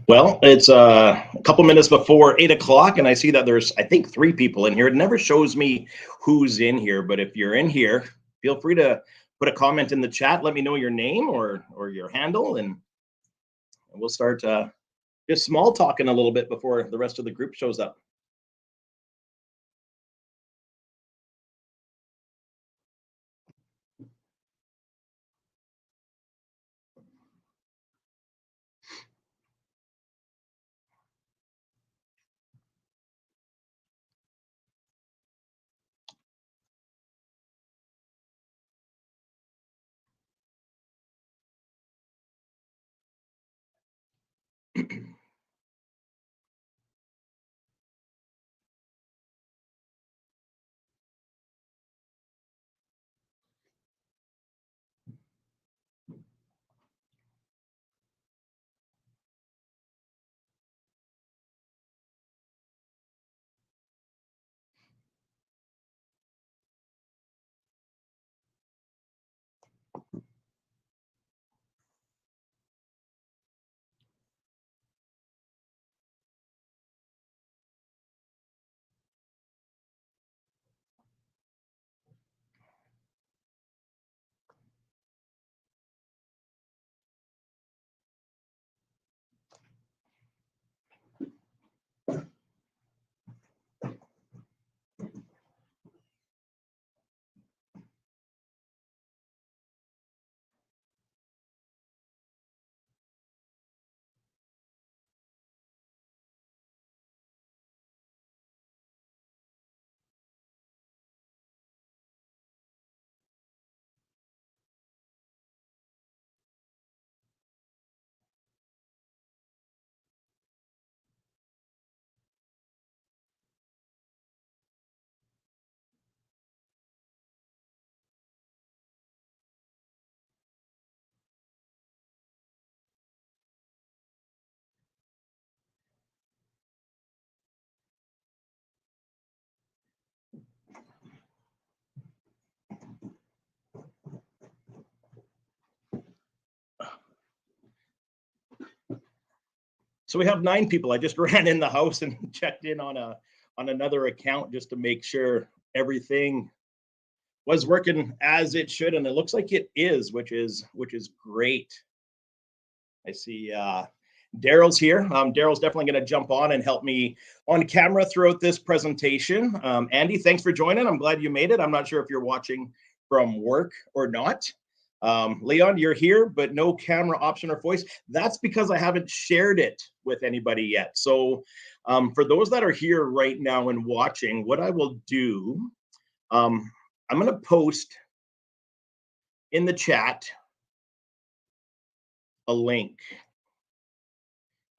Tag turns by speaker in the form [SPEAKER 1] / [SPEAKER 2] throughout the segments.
[SPEAKER 1] Well, it's a couple minutes before 8 o'clock, and I see that there's, I think, 3 people in here. It never shows me who's in here, but if you're in here, feel free to put a comment in the chat. Let me know your name or your handle, and we'll start just small talking a little bit before the rest of the group shows up. So we have 9 people. I just ran in the house and checked in on another account just to make sure everything was working as it should, and it looks like it is, which is great. I see Darryl's here. Darryl's definitely going to jump on and help me on camera throughout this presentation. Andy, thanks for joining. I'm glad you made it. I'm not sure if you're watching from work or not. Leon, you're here, but no camera option or voice. That's because I haven't shared it with anybody yet. So for those that are here right now and watching, what I will do, I'm going to post in the chat a link.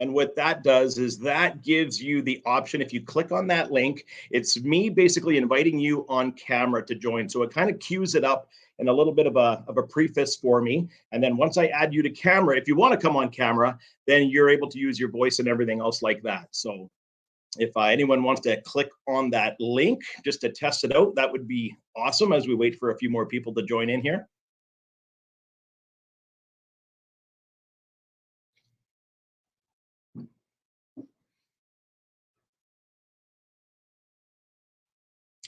[SPEAKER 1] And what that does is that gives you the option. If you click on that link, it's me basically inviting you on camera to join. So it kind of cues it up in a little bit of a preface for me. And then once I add you to camera, if you want to come on camera, then you're able to use your voice and everything else like that. So if anyone wants to click on that link just to test it out, that would be awesome as we wait for a few more people to join in here.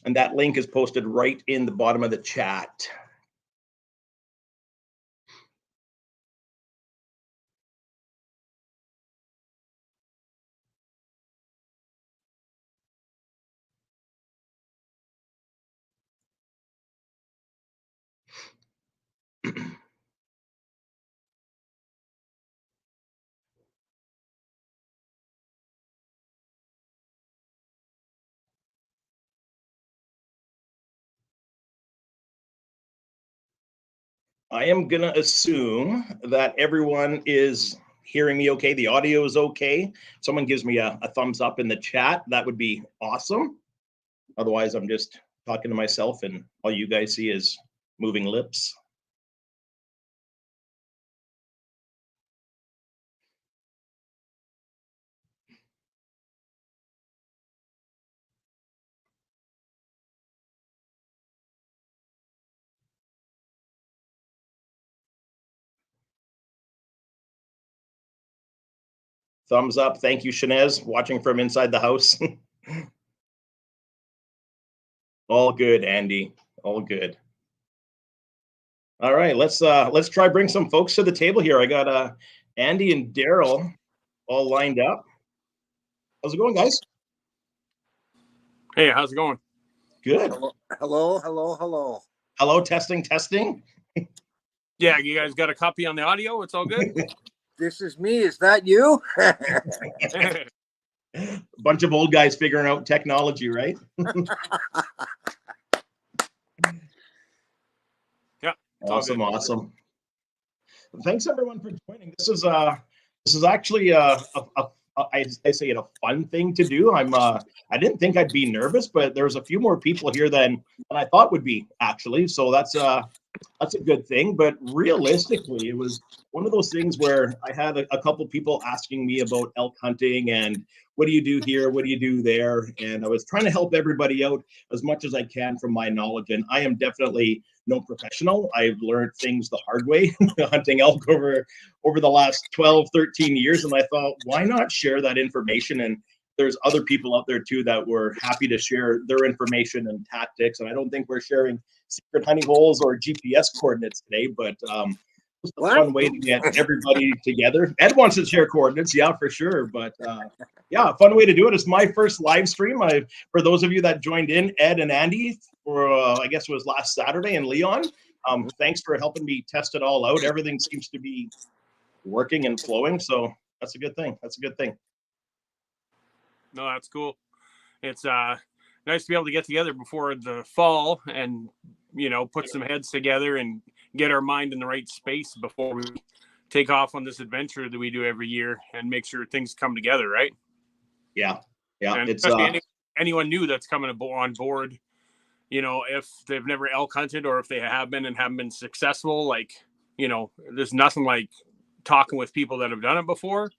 [SPEAKER 1] And that link is posted right in the bottom of the chat. I am going to assume that everyone is hearing me okay. The audio is okay. Someone gives me a thumbs up in the chat. That would be awesome. Otherwise, I'm just talking to myself and all you guys see is moving lips. Thumbs up. Thank you, Shanez, watching from inside the house. All good, Andy. All good. All right, let's try bring some folks to the table here. I got Andy and Darryl all lined up. How's it going, guys?
[SPEAKER 2] Hey, how's it going?
[SPEAKER 1] Good.
[SPEAKER 3] Hello.
[SPEAKER 1] Testing.
[SPEAKER 2] Yeah, you guys got a copy on the audio? It's all good?
[SPEAKER 3] This is me. Is that you?
[SPEAKER 1] Bunch of old guys figuring out technology, right?
[SPEAKER 2] Yeah.
[SPEAKER 1] Awesome. Thanks everyone for joining. This is actually I say it a fun thing to do. I didn't think I'd be nervous, but there's a few more people here than I thought would be actually. So that's a good thing. But realistically, it was one of those things where I had a couple people asking me about elk hunting and what do you do here? What do you do there? And I was trying to help everybody out as much as I can from my knowledge. And I am definitely no professional. I've learned things the hard way hunting elk over the last 12, 13 years. And I thought, why not share that information? And there's other people out there too that were happy to share their information and tactics. And I don't think we're sharing secret hunting holes or GPS coordinates today, but just a fun way to get everybody together. Ed wants to share coordinates, yeah, for sure. But yeah, a fun way to do it. It's my first live stream. For those of you that joined in, Ed and Andy, for I guess it was last Saturday, and Leon, thanks for helping me test it all out. Everything seems to be working and flowing, so that's a good thing.
[SPEAKER 2] No, that's cool. It's nice to be able to get together before the fall and put some heads together and get our mind in the right space before we take off on this adventure that we do every year and make sure things come together, right?
[SPEAKER 1] Yeah.
[SPEAKER 2] And
[SPEAKER 1] it's
[SPEAKER 2] anyone new that's coming on board, if they've never elk hunted or if they have been and haven't been successful, like there's nothing like talking with people that have done it before.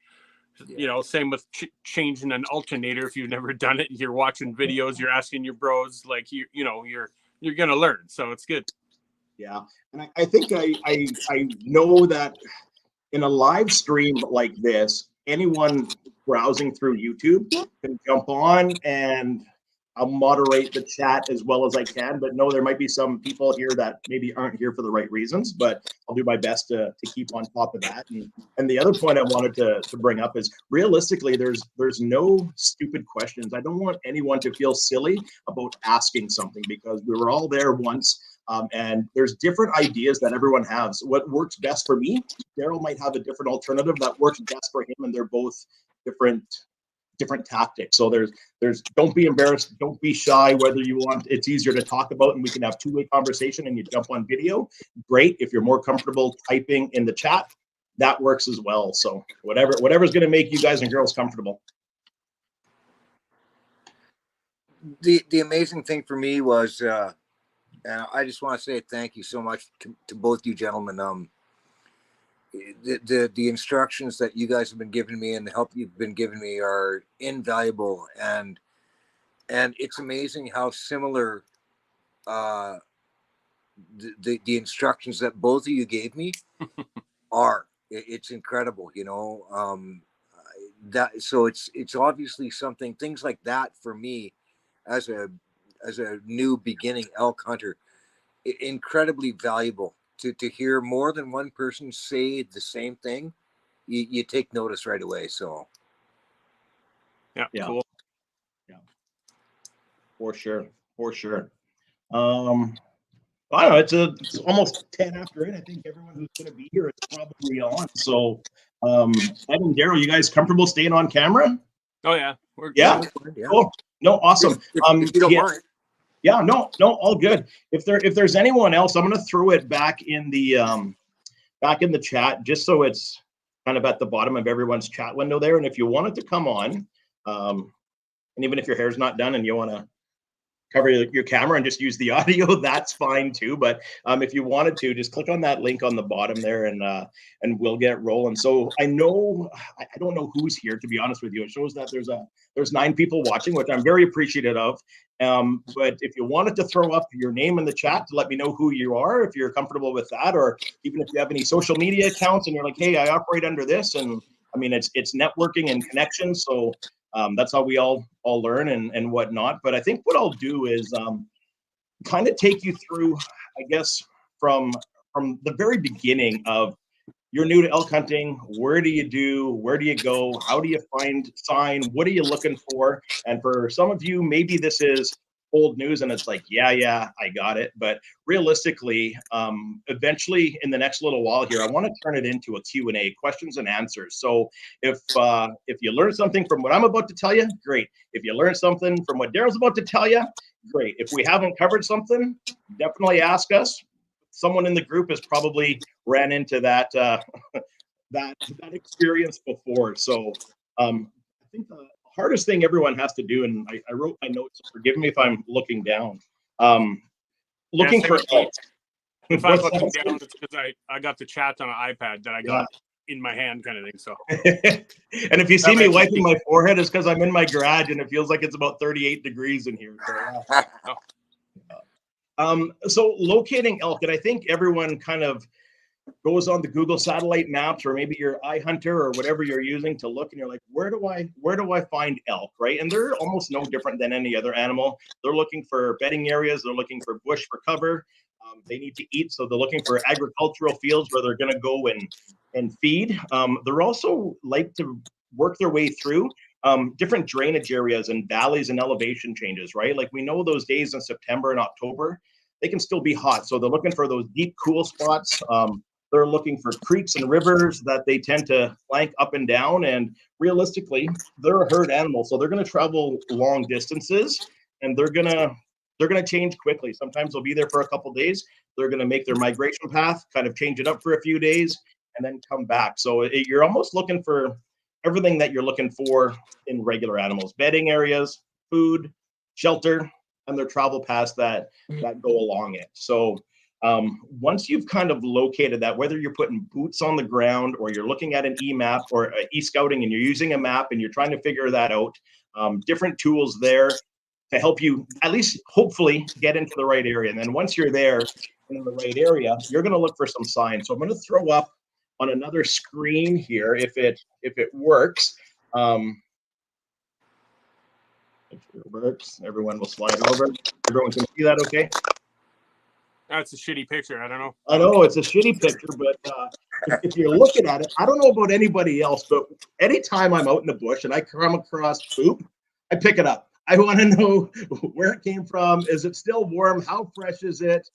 [SPEAKER 2] Same with changing an alternator. If you've never done it, you're watching videos, you're asking your bros, like you're gonna learn, so it's good.
[SPEAKER 1] Yeah, and I think I know that in a live stream like this, anyone browsing through YouTube can jump on, and I'll moderate the chat as well as I can. But no, there might be some people here that maybe aren't here for the right reasons, but I'll do my best to keep on top of that. And the other point I wanted to bring up is realistically, there's no stupid questions. I don't want anyone to feel silly about asking something because we were all there once. And there's different ideas that everyone has. What works best for me, Darryl might have a different alternative that works best for him, and they're both different tactics. So there's don't be embarrassed, don't be shy. Whether you want, it's easier to talk about, and we can have two-way conversation, and you jump on video. Great. If you're more comfortable typing in the chat, that works as well. So whatever's going to make you guys and girls comfortable.
[SPEAKER 3] The amazing thing for me was. And I just want to say thank you so much to both you gentlemen. The instructions that you guys have been giving me and the help you've been giving me are invaluable, and it's amazing how similar the instructions that both of you gave me are. It's incredible, that so it's obviously something, things like that for me as a new beginning elk hunter, incredibly valuable to hear more than one person say the same thing. You take notice right away. So
[SPEAKER 2] yeah. Cool.
[SPEAKER 1] Yeah, for sure. I don't know, it's almost 10 after 8. I think everyone who's going to be here is probably on. So Ed and Darryl, you guys comfortable staying on camera?
[SPEAKER 2] Oh yeah, we're good.
[SPEAKER 1] Yeah. Cool. No, awesome.
[SPEAKER 3] If you don't mind.
[SPEAKER 1] Yeah, no, all good. If there's anyone else, I'm gonna throw it back in the chat, just so it's kind of at the bottom of everyone's chat window there. And if you wanted to come on, and even if your hair's not done and you want to cover your camera and just use the audio, that's fine too. But if you wanted to, just click on that link on the bottom there, and we'll get rolling. So I don't know who's here, to be honest with you. It shows that there's 9 people watching, which I'm very appreciative of. But if you wanted to throw up your name in the chat to let me know who you are, if you're comfortable with that, or even if you have any social media accounts and you're like, hey, I operate under this, and I mean, it's networking and connection. So that's how we all learn and whatnot. But I think what I'll do is kind of take you through, I guess, from the very beginning of you're new to elk hunting. Where do you go? How do you find sign? What are you looking for? And for some of you, maybe this is old news and it's like, yeah, I got it. But realistically, eventually in the next little while here, I want to turn it into a Q&A, questions and answers. So if you learn something from what I'm about to tell you, great. If you learn something from what Darryl's about to tell you, great. If we haven't covered something, definitely ask us. Someone in the group has probably ran into that that experience before. So I think the hardest thing everyone has to do, and I wrote my notes, forgive me if I'm looking down, looking for elk.
[SPEAKER 2] If I'm looking down, it's because I got the chat on an iPad that I got in my hand kind of thing. So
[SPEAKER 1] and if you see me wiping my forehead, it's because I'm in my garage and it feels like it's about 38 degrees in here. So locating elk, and I think everyone kind of goes on the Google satellite maps, or maybe your iHunter or whatever you're using to look, and you're like, where do I find elk, right? And they're almost no different than any other animal. They're looking for bedding areas. They're looking for bush for cover. They need to eat, so they're looking for agricultural fields where they're going to go and feed. They're also like to work their way through different drainage areas and valleys and elevation changes, right? Like we know those days in September and October, they can still be hot. So they're looking for those deep, cool spots. They're looking for creeks and rivers that they tend to flank up and down. And realistically, they're a herd animal. So they're going to travel long distances and they're going to change quickly. Sometimes they'll be there for a couple of days. They're going to make their migration path, kind of change it up for a few days and then come back. So you're almost looking for everything that you're looking for in regular animals: bedding areas, food, shelter, and their travel paths that go along it. So once you've kind of located that, whether you're putting boots on the ground or you're looking at an e-map or e-scouting and you're using a map and you're trying to figure that out, different tools there to help you at least hopefully get into the right area. And then once you're there in the right area, you're going to look for some signs. So I'm going to throw up on another screen here if it works. If it works, everyone will slide over. Everyone can see that okay?
[SPEAKER 2] That's a shitty picture. I don't know.
[SPEAKER 1] I know it's a shitty picture, but if you're looking at it, I don't know about anybody else, but anytime I'm out in the bush and I come across poop, I pick it up. I want to know where it came from. Is it still warm? How fresh is it?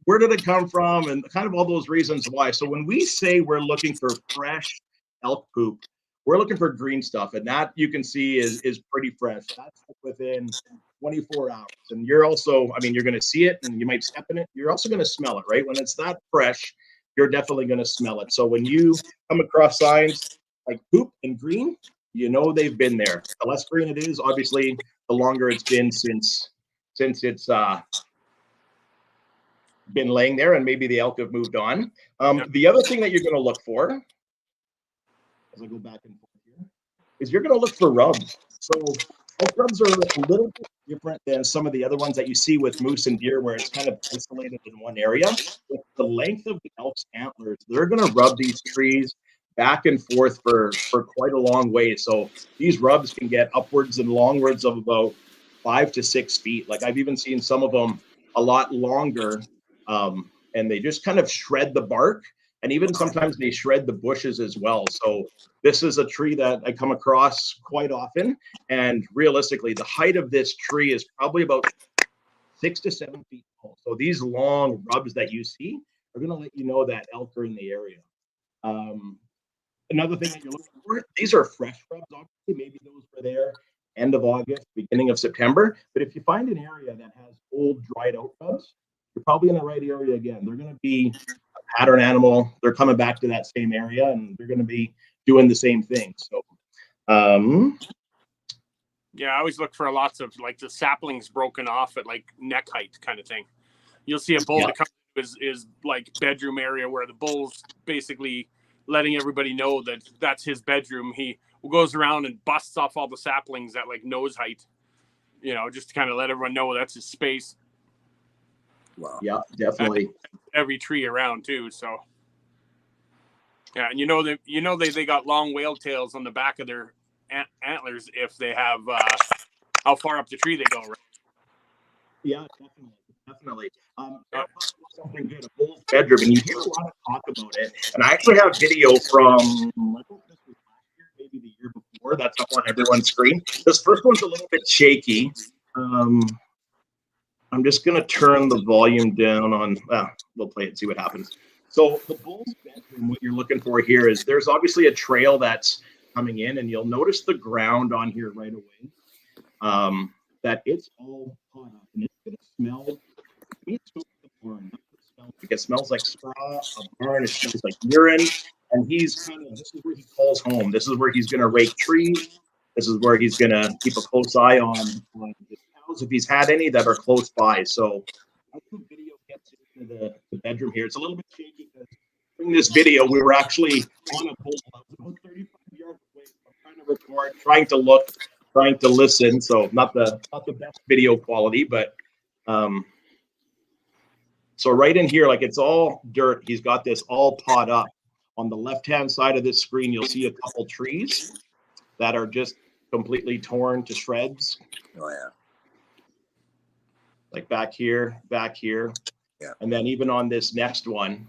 [SPEAKER 1] Where did it come from? And kind of all those reasons why. So when we say we're looking for fresh elk poop, we're looking for green stuff. And that you can see is pretty fresh. That's within 24 hours. And you're also, I mean, you're going to see it and you might step in it. You're also going to smell it, right? When it's that fresh, you're definitely going to smell it. So when you come across signs like poop and green, you know they've been there. The less green it is, obviously, the longer it's been since it's been laying there, and maybe the elk have moved on. The other thing that you're going to look for, as I go back and forth here, is you're going to look for rubs. So elk rubs are a little bit different than some of the other ones that you see with moose and deer, where it's kind of isolated in one area. With the length of the elk's antlers, they're going to rub these trees back and forth for quite a long way. So these rubs can get upwards and longwards of about 5 to 6 feet. Like I've even seen some of them a lot longer, and they just kind of shred the bark, and even sometimes they shred the bushes as well. So this is a tree that I come across quite often, and realistically, the height of this tree is probably about 6 to 7 feet tall. So these long rubs that you see are going to let you know that elk are in the area. Another thing that you're looking for, these are fresh rubs. Obviously, maybe those were there end of August, beginning of September. But if you find an area that has old, dried out rubs, you're probably in the right area again. They're going to be a pattern animal. They're coming back to that same area, and they're going to be doing the same thing. So,
[SPEAKER 2] yeah, I always look for lots of like the saplings broken off at like neck height kind of thing. You'll see a bull that comes to his like bedroom area where the bull's basically letting everybody know that that's his bedroom. He goes around and busts off all the saplings at like nose height, you know, just to kind of let everyone know that's his space.
[SPEAKER 3] Wow.
[SPEAKER 1] Yeah, definitely.
[SPEAKER 2] Every tree around too. So Yeah, and they got long whale tails on the back of their antlers if they have how far up the tree they go, right?
[SPEAKER 1] Yeah, definitely. Darryl talked about something good, a bull's bedroom, and you hear a lot of talk about it. And I actually have video from, I think this was last year, maybe the year before. That's up on everyone's screen. This first one's a little bit shaky. I'm just going to turn the volume down on, we'll play it and see what happens. So the bull's bedroom, what you're looking for here is there's obviously a trail that's coming in, and you'll notice the ground on here right away. That it's all hot up, and it's going to smell. To me, it smells like a barn. That's what it smells like. It smells like straw, a barn. It smells like urine, and this is where he calls home. This is where he's going to rake trees. This is where he's going to keep a close eye on his cows if he's had any that are close by. So as the video gets into the bedroom here, it's a little bit shaky because during this video, we were actually on a bull. I was about 35 yards away. I'm trying to record, trying to look, trying to listen. So not the best video quality, but so right in here, like it's all dirt. He's got this all pot up. On the left-hand side of this screen, you'll see a couple trees that are just completely torn to shreds.
[SPEAKER 3] Oh yeah.
[SPEAKER 1] Like back here.
[SPEAKER 3] Yeah.
[SPEAKER 1] And then even on this next one,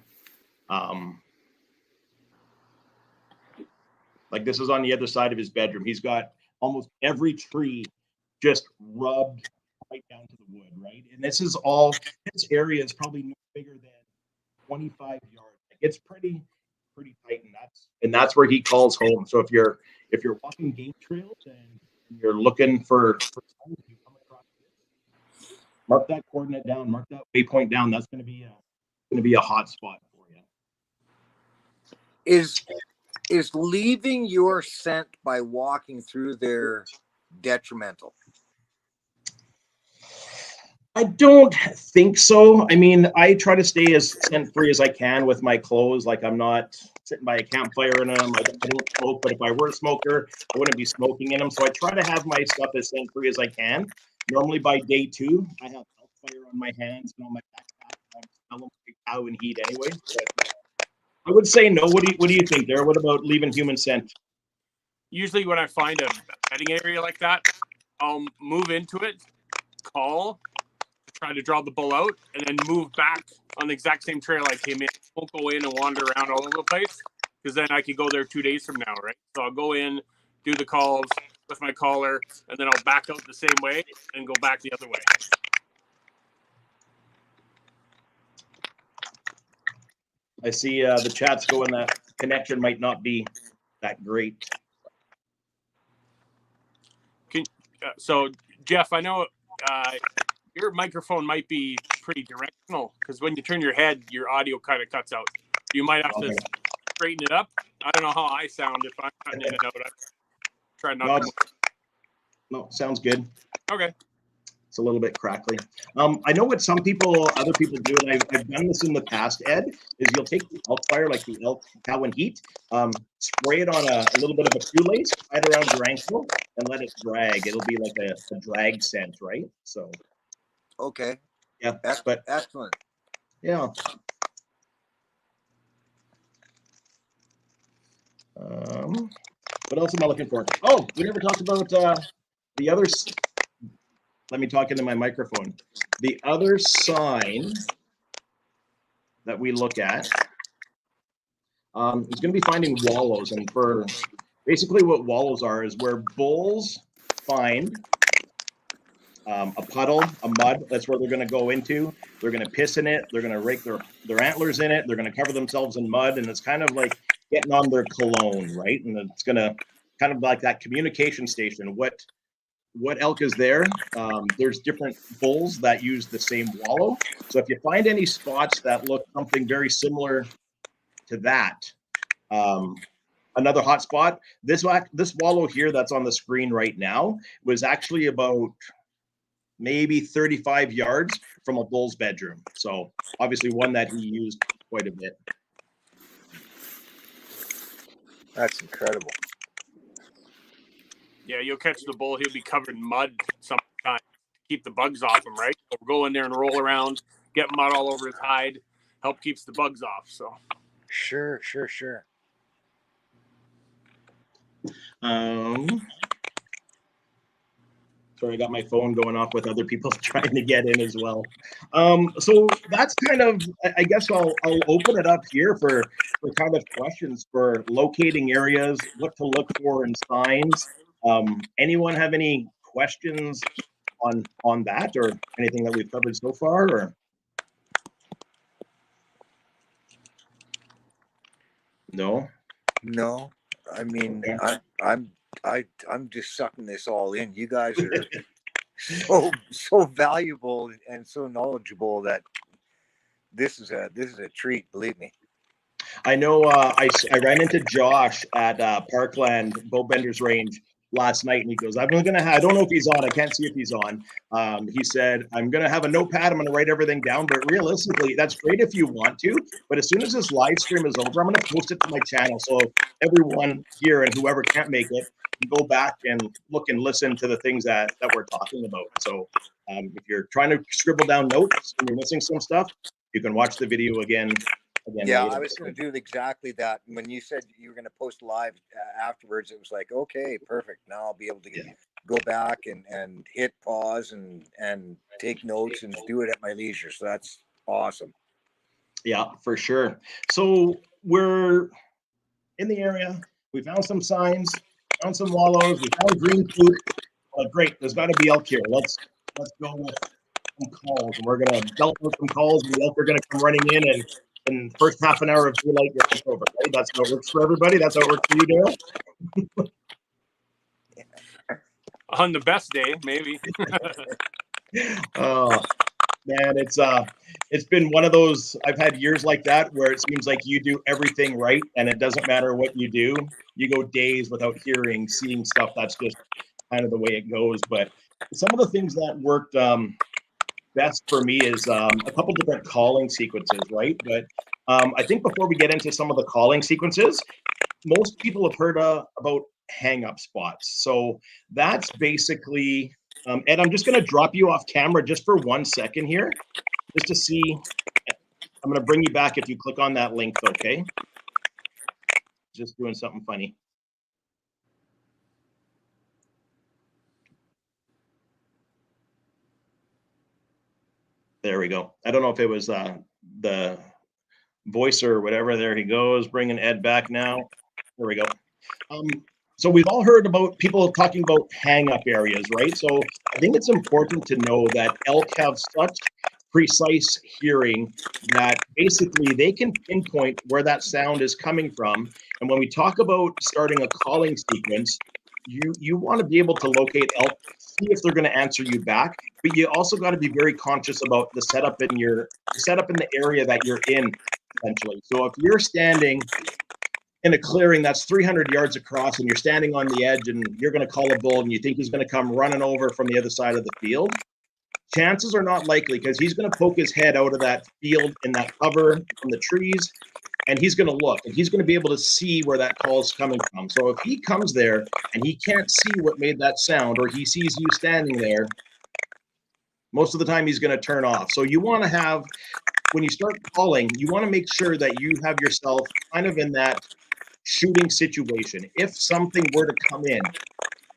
[SPEAKER 1] like this is on the other side of his bedroom. He's got almost every tree just rubbed right down to the wood, right? And this area is probably no bigger than 25 yards. Like it's pretty tight, and that's where he calls home. So if you're walking game trails and you're looking for signs, you come across this, mark that coordinate down, mark that waypoint down. That's going to be a hot spot for you.
[SPEAKER 3] Is leaving your scent by walking through there detrimental?
[SPEAKER 1] I don't think so. I mean, I try to stay as scent-free as I can with my clothes. Like I'm not sitting by a campfire in them. I don't smoke, but if I were a smoker, I wouldn't be smoking in them. So I try to have my stuff as scent-free as I can. Normally by day 2, I have fire on my hands and on my backpack. I'm smelling like cow and heat anyway. But I would say no. What do you think, Darryl? What about leaving human scent?
[SPEAKER 2] Usually when I find a bedding area like that, I'll move into it, call, try to draw the bull out, and then move back on the exact same trail I came in. I won't go in and wander around all over the place, because then I could go there 2 days from now, right? So I'll go in, do the calls with my collar, and then I'll back out the same way and go back the other way.
[SPEAKER 1] I see the chat's going that connection might not be that great.
[SPEAKER 2] So, Jeff, I know your microphone might be pretty directional, because when you turn your head, your audio kind of cuts out. You might have to straighten it up. I don't know how I sound if I'm cutting in and out. I try not to.
[SPEAKER 1] No, sounds good.
[SPEAKER 2] Okay.
[SPEAKER 1] It's a little bit crackly. I know what other people do, and I've done this in the past, Ed, is you'll take the elk fire, like the elk cow and heat, spray it on a little bit of a shoelace, tie it around your ankle, and let it drag. It'll be like a drag scent, right? So.
[SPEAKER 3] Okay.
[SPEAKER 1] Yeah,
[SPEAKER 3] but excellent.
[SPEAKER 1] Yeah. What else am I looking for? Oh, we never talked about the others. Let me talk into my microphone. The other sign that we look at is going to be finding wallows. And for basically what wallows are is where bulls find a puddle, a mud. That's where they're going to go into. They're going to piss in it. They're going to rake their antlers in it. They're going to cover themselves in mud. And it's kind of like getting on their cologne, right? And it's going to kind of like that communication station. What elk is there? There's different bulls that use the same wallow. So if you find any spots that look something very similar to that, another hot spot, this wallow here that's on the screen right now was actually about maybe 35 yards from a bull's bedroom. So obviously one that he used quite a bit.
[SPEAKER 3] That's incredible.
[SPEAKER 2] Yeah, you'll catch the bull. He'll be covered in mud sometimes. Keep the bugs off him, right? So we'll go in there and roll around, get mud all over his hide, help keeps the bugs off. So.
[SPEAKER 3] Sure.
[SPEAKER 1] Um, Sorry, I got my phone going off with other people trying to get in as well. So that's kind of, I guess I'll open it up here for kind of questions for locating areas, what to look for in signs. Anyone have any questions on that or anything that we've covered so far? Or no?
[SPEAKER 3] No, I mean,
[SPEAKER 1] Okay.
[SPEAKER 3] I'm just sucking this all in. You guys are so valuable and so knowledgeable that this is a treat. Believe me.
[SPEAKER 1] I know I ran into Josh at Parkland Bowbenders Range last night, and he goes, I don't know if he's on. I can't see if he's on. He said, I'm going to have a notepad. I'm going to write everything down. But realistically, that's great if you want to. But as soon as this live stream is over, I'm going to post it to my channel. So everyone here and whoever can't make it, can go back and look and listen to the things that we're talking about. So if you're trying to scribble down notes and you're missing some stuff, you can watch the video again
[SPEAKER 3] Yeah,
[SPEAKER 1] later.
[SPEAKER 3] I was going to do exactly that. When you said you were going to post live afterwards, it was like, okay, perfect. Now I'll be able to go back and hit pause and take notes and do it at my leisure. So that's awesome.
[SPEAKER 1] Yeah, for sure. So we're in the area. We found some signs, found some wallows, we found green food. Great, there's got to be elk here. Let's go with some calls, and we're gonna belt with some calls, and the elk are gonna come running in, and in the first half an hour of daylight, it's over. Right? That's how it works for everybody. That's how it works for you, Darryl.
[SPEAKER 2] On the best day, maybe.
[SPEAKER 1] Oh man, it's been one of those. I've had years like that where it seems like you do everything right, and it doesn't matter what you do. You go days without seeing stuff. That's just kind of the way it goes. But some of the things that worked best for me is a couple different calling sequences, right? But I think before we get into some of the calling sequences, most people have heard about hang up spots. So that's basically, Ed, I'm just going to drop you off camera just for 1 second here, just to see. I'm going to bring you back if you click on that link, okay? Just doing something funny. There we go. I don't know if it was the voice or whatever. There he goes, bringing Ed back now. There we go. So we've all heard about people talking about hang-up areas, right? So I think it's important to know that elk have such precise hearing that basically they can pinpoint where that sound is coming from. And when we talk about starting a calling sequence, you want to be able to locate elk, see if they're going to answer you back, but you also got to be very conscious about the setup in the area that you're in, essentially. So if you're standing in a clearing that's 300 yards across and you're standing on the edge and you're going to call a bull and you think he's going to come running over from the other side of the field, chances are not likely, because he's going to poke his head out of that field in that cover from the trees, and he's going to look and he's going to be able to see where that call is coming from. So if he comes there and he can't see what made that sound, or he sees you standing there, most of the time he's going to turn off. So you want to have, when you start calling, you want to make sure that you have yourself kind of in that shooting situation. If something were to come in,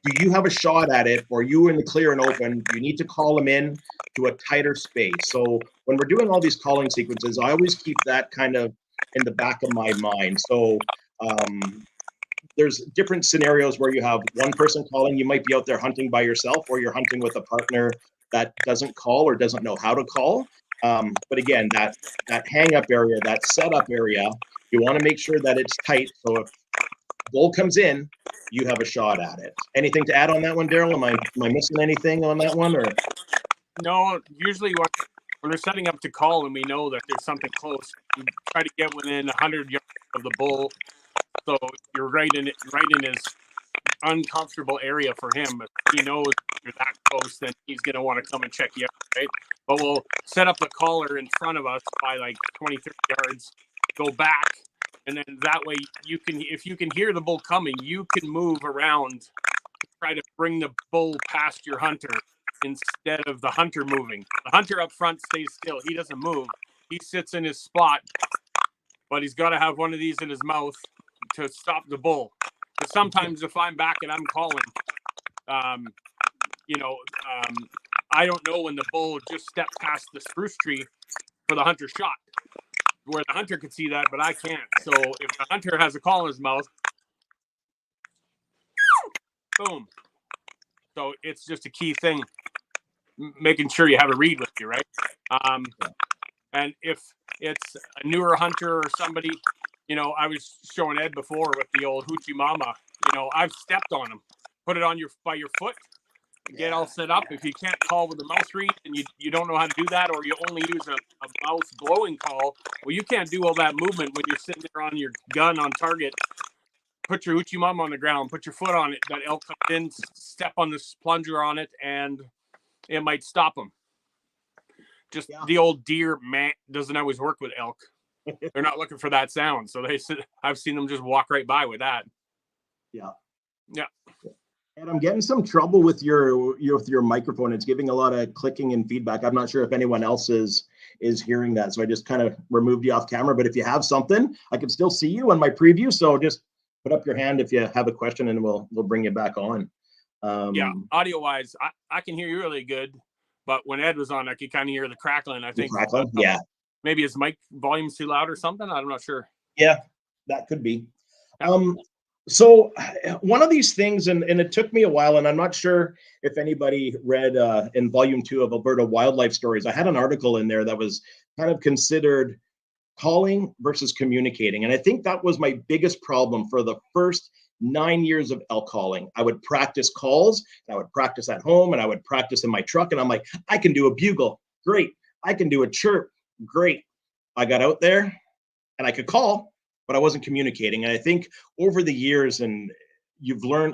[SPEAKER 1] do you have a shot at it, or you in the clear and open? You need to call them in to a tighter space. So when we're doing all these calling sequences, I always keep that kind of in the back of my mind. So there's different scenarios where you have one person calling. You might be out there hunting by yourself, or you're hunting with a partner that doesn't call or doesn't know how to call. But again, that hang up area, that setup area, you want to make sure that it's tight. So if bull comes in, you have a shot at it. Anything to add on that one, Darryl? Am I missing anything on that one? Or
[SPEAKER 2] No, usually when we're setting up to call and we know that there's something close, we try to get within 100 yards of the bull, so you're right in his uncomfortable area for him. If he knows you're that close, then he's going to want to come and check you out, right? But we'll set up the caller in front of us by like 20, 30 yards, go back, and then that way if you can hear the bull coming, you can move around to try to bring the bull past your hunter instead of the hunter moving. The hunter up front stays still. He doesn't move. He sits in his spot, but he's got to have one of these in his mouth to stop the bull. But sometimes if I'm back and I'm calling, you know, I don't know when the bull just stepped past the spruce tree for the hunter shot, where the hunter could see that, but I can't. So if the hunter has a call in his mouth, boom. So it's just a key thing, making sure you have a reed with you, right? And if it's a newer hunter or somebody, you know, I was showing Ed before with the old hoochie mama, you know, I've stepped on them, put it on by your foot, get all set up. If you can't call with a mouth reed and you don't know how to do that, or you only use a mouth blowing call, well, you can't do all that movement when you're sitting there on your gun on target. Put your hoochie mama on the ground, put your foot on it, that elk comes in, step on this plunger on it, and it might stop them. Just the old deer doesn't always work with elk. They're not looking for that sound, so I've seen them just walk right by with that.
[SPEAKER 1] Yeah.
[SPEAKER 2] Yeah.
[SPEAKER 1] And I'm getting some trouble with your microphone. It's giving a lot of clicking and feedback. I'm not sure if anyone else is hearing that, so I just kind of removed you off camera. But if you have something, I can still see you on my preview. So just put up your hand if you have a question, and we'll bring you back on.
[SPEAKER 2] Yeah, audio wise, I can hear you really good. But when Ed was on, I could kind of hear the crackling. I think
[SPEAKER 1] yeah,
[SPEAKER 2] maybe his mic volume's too loud or something. I'm not sure.
[SPEAKER 1] Yeah, that could be. Yeah. So one of these things, and it took me a while, and I'm not sure if anybody read in volume 2 of Alberta Wildlife Stories, I had an article in there that was kind of considered calling versus communicating. And I think that was my biggest problem for the first 9 years of elk calling. I would practice calls, and I would practice at home, and I would practice in my truck, and I'm like, I can do a bugle, great. I can do a chirp, great. I got out there and I could call, but I wasn't communicating. And I think over the years, and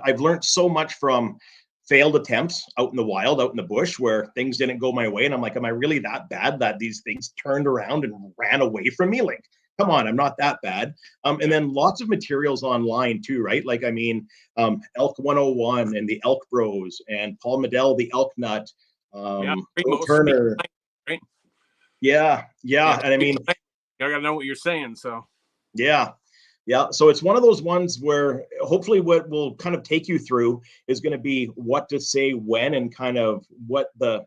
[SPEAKER 1] I've learned so much from failed attempts out in the wild, out in the bush, where things didn't go my way. And I'm like, am I really that bad that these things turned around and ran away from me? Like, come on, I'm not that bad. And then lots of materials online too, right? Like, I mean, Elk 101 and the Elk Bros and Paul Medell, the Elk Nut, Turner.
[SPEAKER 2] Right?
[SPEAKER 1] Yeah. And I mean,
[SPEAKER 2] I gotta know what you're saying. So
[SPEAKER 1] yeah. So it's one of those ones where hopefully what will kind of take you through is going to be what to say when, and kind of what the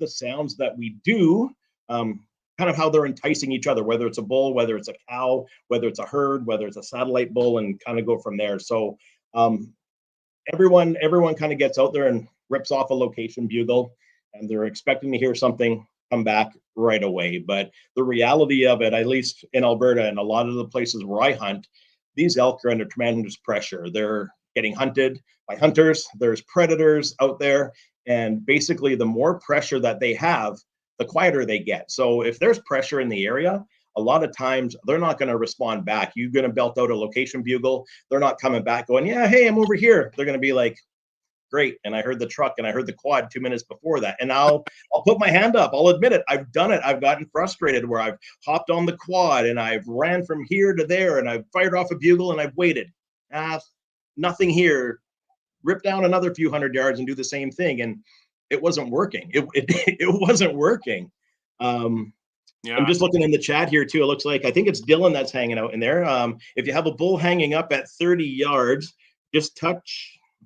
[SPEAKER 1] sounds that we do, kind of how they're enticing each other, whether it's a bull, whether it's a cow, whether it's a herd, whether it's a satellite bull, and kind of go from there. So everyone kind of gets out there and rips off a location bugle, and they're expecting to hear something come back right away. But the reality of it, at least in Alberta and a lot of the places where I hunt, these elk are under tremendous pressure. They're getting hunted by hunters. There's predators out there. And basically, the more pressure that they have, the quieter they get. So if there's pressure in the area, a lot of times they're not going to respond back. You're going to belt out a location bugle. They're not coming back going, yeah, hey, I'm over here. They're going to be like, great. And I heard the truck and I heard the quad 2 minutes before that. And I'll put my hand up. I'll admit it. I've done it. I've gotten frustrated where I've hopped on the quad and I've ran from here to there and I've fired off a bugle and I've waited. Nothing here. Rip down another few 100 yards and do the same thing. And it wasn't working. It wasn't working.
[SPEAKER 2] Yeah.
[SPEAKER 1] I'm just looking in the chat here too. It looks like, I think it's Dylan that's hanging out in there. If you have a bull hanging up at 30 yards, just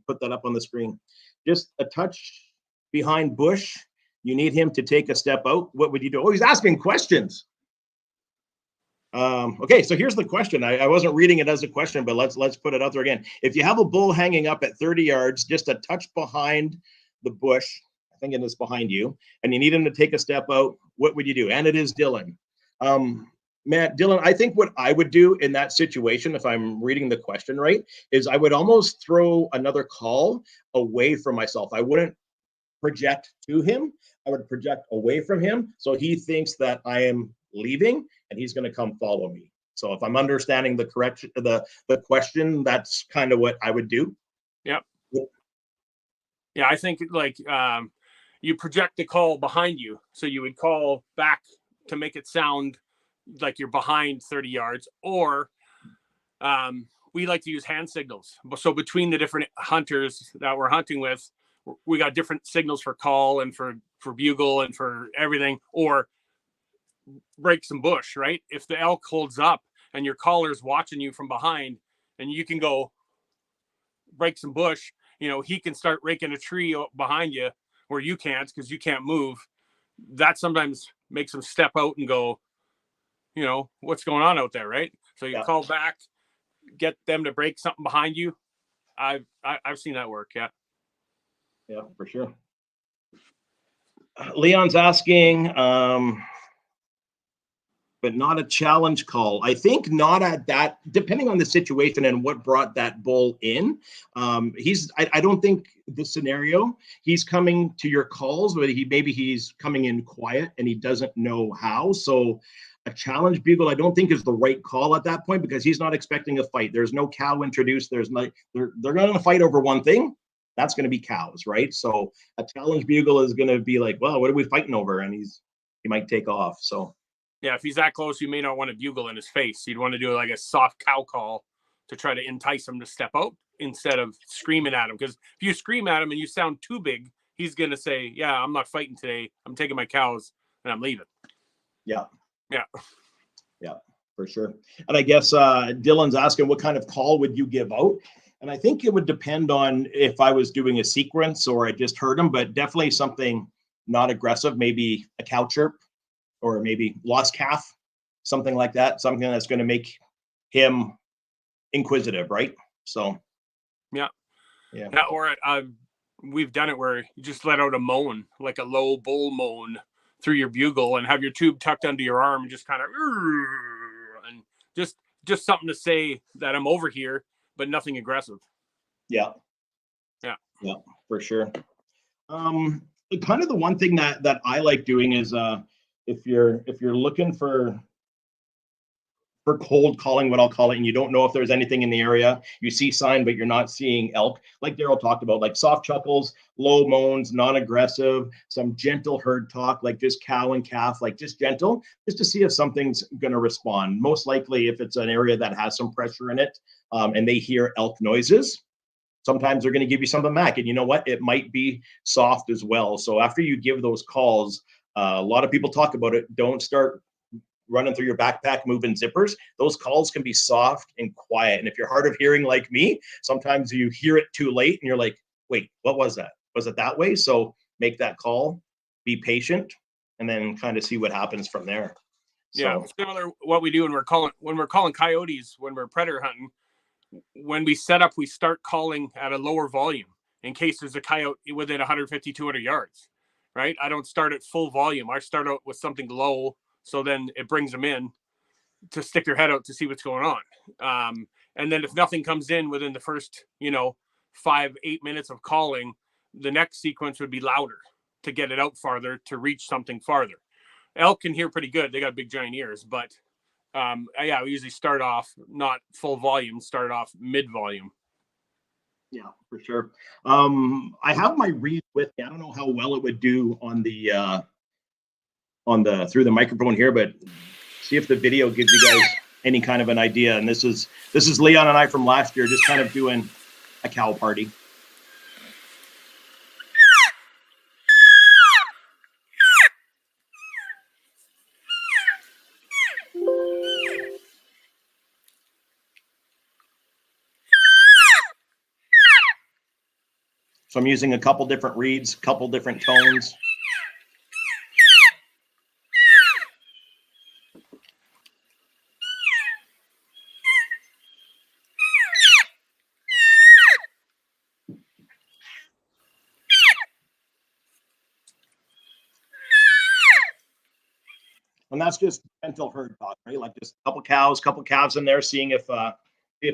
[SPEAKER 1] put that up on the screen. Just a touch behind bush. You need him to take a step out. What would you do? Oh, he's asking questions. Okay, so here's the question. I wasn't reading it as a question, but let's put it out there again. If you have a bull hanging up at 30 yards, just a touch behind the bush, I think it is behind you, and you need him to take a step out, what would you do? And it is Dylan. Dylan, I think what I would do in that situation, if I'm reading the question right, is I would almost throw another call away from myself. I wouldn't project to him. I would project away from him. So he thinks that I am leaving and he's going to come follow me. So if I'm understanding the question, that's kind of what I would do.
[SPEAKER 2] Yep. Yeah, I think like you project the call behind you. So you would call back to make it sound like you're behind 30 yards, or we like to use hand signals. So between the different hunters that we're hunting with, we got different signals for call and for bugle and for everything, or break some bush, right? If the elk holds up and your caller's watching you from behind, and you can go break some bush, you know, he can start raking a tree behind you where you can't because you can't move. That sometimes makes them step out and go, you know, what's going on out there, right? So you call back, get them to break something behind you. I've seen that work. Yeah,
[SPEAKER 1] for sure. Leon's asking, but not a challenge call. I think not at that, depending on the situation and what brought that bull in. I don't think the scenario, he's coming to your calls, but maybe he's coming in quiet and he doesn't know how. So a challenge bugle, I don't think is the right call at that point, because he's not expecting a fight. There's no cow introduced. There's no, they're going to fight over one thing. That's going to be cows, right? So a challenge bugle is going to be like, well, what are we fighting over? And he might take off. So
[SPEAKER 2] yeah, if he's that close, you may not want to bugle in his face. You'd want to do like a soft cow call to try to entice him to step out instead of screaming at him. Because if you scream at him and you sound too big, he's going to say, yeah, I'm not fighting today. I'm taking my cows and I'm leaving.
[SPEAKER 1] Yeah, for sure. And I guess Dylan's asking, what kind of call would you give out? And I think it would depend on if I was doing a sequence or I just heard him, but definitely something not aggressive, maybe a cow chirp, or maybe lost calf, something like that, something that's going to make him inquisitive, right? So,
[SPEAKER 2] yeah. Or we've done it where you just let out a moan, like a low bull moan through your bugle, and have your tube tucked under your arm, and just kind of, and just something to say that I'm over here, but nothing aggressive.
[SPEAKER 1] Yeah, for sure. Kind of the one thing that I like doing is if you're looking for cold calling, what I'll call it, and you don't know if there's anything in the area, you see sign, but you're not seeing elk, like Darryl talked about, like soft chuckles, low moans, non-aggressive, some gentle herd talk, like just cow and calf, like just gentle, just to see if something's going to respond. Most likely, if it's an area that has some pressure in it, and they hear elk noises, sometimes they're going to give you something back. And you know what? It might be soft as well. So after you give those calls, a lot of people talk about it. Don't start running through your backpack, moving zippers. Those calls can be soft and quiet. And if you're hard of hearing like me, sometimes you hear it too late and you're like, wait, what was that? Was it that way? So make that call, be patient, and then kind of see what happens from there.
[SPEAKER 2] Yeah, similar what we do when we're calling coyotes when we're predator hunting. When we set up, we start calling at a lower volume in case there's a coyote within 150, 200 yards, right? I don't start at full volume. I start out with something low, so then it brings them in to stick their head out to see what's going on. And then if nothing comes in within the first, 5-8 minutes of calling, the next sequence would be louder to get it out farther, to reach something farther. Elk can hear pretty good. They got big giant ears, but we usually start off not full volume, start off mid volume.
[SPEAKER 1] Yeah, for sure. I have my reed with me. I don't know how well it would do on the through the microphone here, but see if the video gives you guys any kind of an idea. And this is Leon and I from last year, just kind of doing a cow party. So I'm using a couple different reeds, couple different tones. And that's just gentle herd talk, right? Like just a couple calves in there, seeing if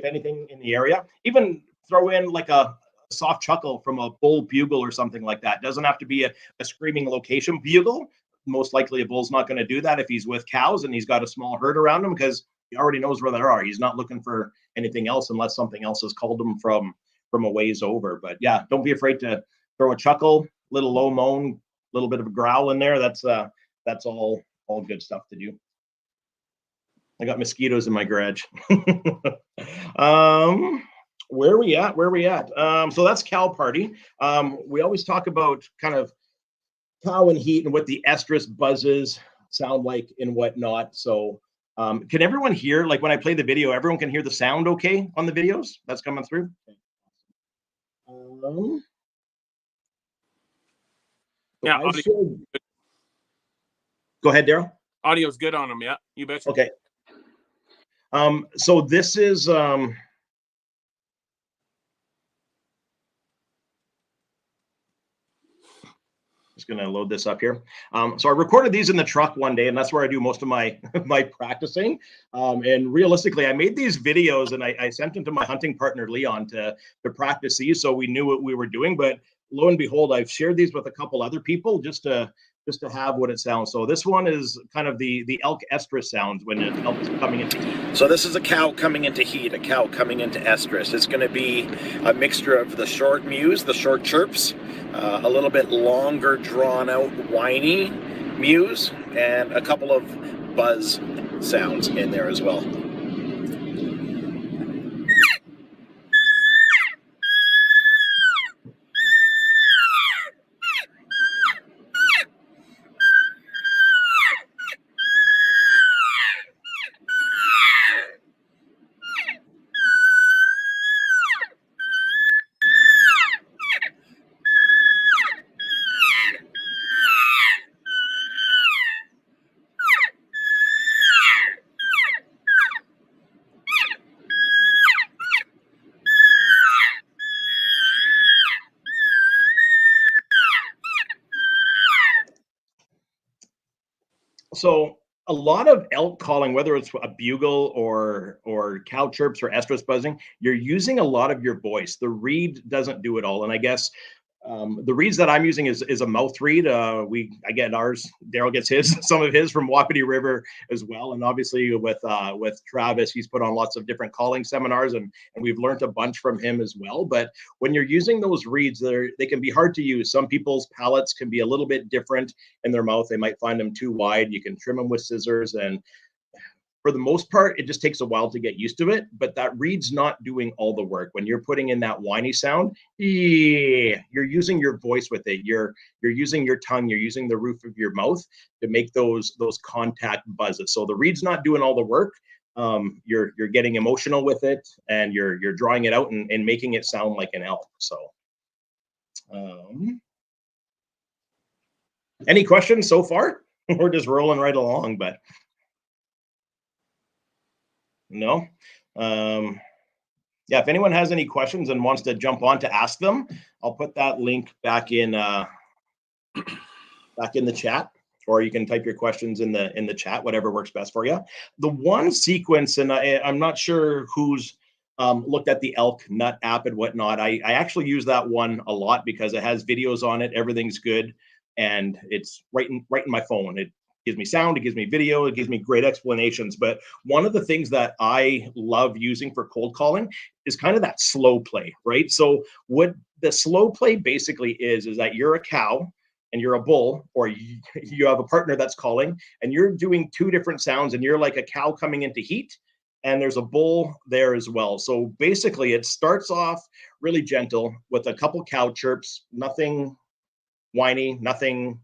[SPEAKER 1] anything in the area. Even throw in like a soft chuckle from a bull bugle or something like that. Doesn't have to be a screaming location bugle. Most likely a bull's not going to do that if he's with cows and he's got a small herd around him, because he already knows where they are. He's not looking for anything else unless something else has called him from a ways over. But yeah, don't be afraid to throw a chuckle, little low moan, little bit of a growl in there. That's all good stuff to do. I got mosquitoes in my garage. Where are we at? So that's cow party. We always talk about kind of cow and heat and what the estrous buzzes sound like and whatnot. So can everyone hear, like when I play the video, everyone can hear the sound okay on the videos that's coming through? So
[SPEAKER 2] Yeah,
[SPEAKER 1] I should... Go ahead, Darryl.
[SPEAKER 2] audio's good on them. Yeah, you betcha.
[SPEAKER 1] Okay. So this is just going to load this up here. So I recorded these in the truck one day, and that's where I do most of my my practicing. And realistically, I made these videos and I sent them to my hunting partner Leon to practice these, so we knew what we were doing. But lo and behold, I've shared these with a couple other people just to have what it sounds. So this one is kind of the elk estrous sounds when an elk is coming into heat. So this is a cow coming into heat, a cow coming into estrous. It's going to be a mixture of the short mews, the short chirps, a little bit longer, drawn out, whiny mews, and a couple of buzz sounds in there as well. So a lot of elk calling, whether it's a bugle or cow chirps or estrus buzzing, you're using a lot of your voice. The reed doesn't do it all. And I guess the reeds that I'm using is a mouth reed. I get ours. Darryl gets his, some of his from Wapiti River as well. And obviously with Travis, he's put on lots of different calling seminars, and we've learned a bunch from him as well. But when you're using those reeds, they can be hard to use. Some people's palates can be a little bit different in their mouth. They might find them too wide. You can trim them with scissors, and for the most part, it just takes a while to get used to it, but that reed's not doing all the work. When you're putting in that whiny sound, you're using your voice with it. You're using your tongue, you're using the roof of your mouth to make those contact buzzes. So the reed's not doing all the work. You're getting emotional with it, and you're drawing it out and making it sound like an elk. So any questions so far? We're just rolling right along, but no. Yeah, if anyone has any questions and wants to jump on to ask them, I'll put that link back in the chat, or you can type your questions in the chat, whatever works best for you. The one sequence, and I'm not sure who's looked at the elk nut app and whatnot. I actually use that one a lot because it has videos on it. Everything's good, and it's right in my phone. It gives me sound, it gives me video, it gives me great explanations. But one of the things that I love using for cold calling is kind of that slow play, right? So what the slow play basically is that you're a cow and you're a bull, or you have a partner that's calling, and you're doing two different sounds, and you're like a cow coming into heat, and there's a bull there as well. So basically it starts off really gentle with a couple cow chirps, nothing whiny, nothing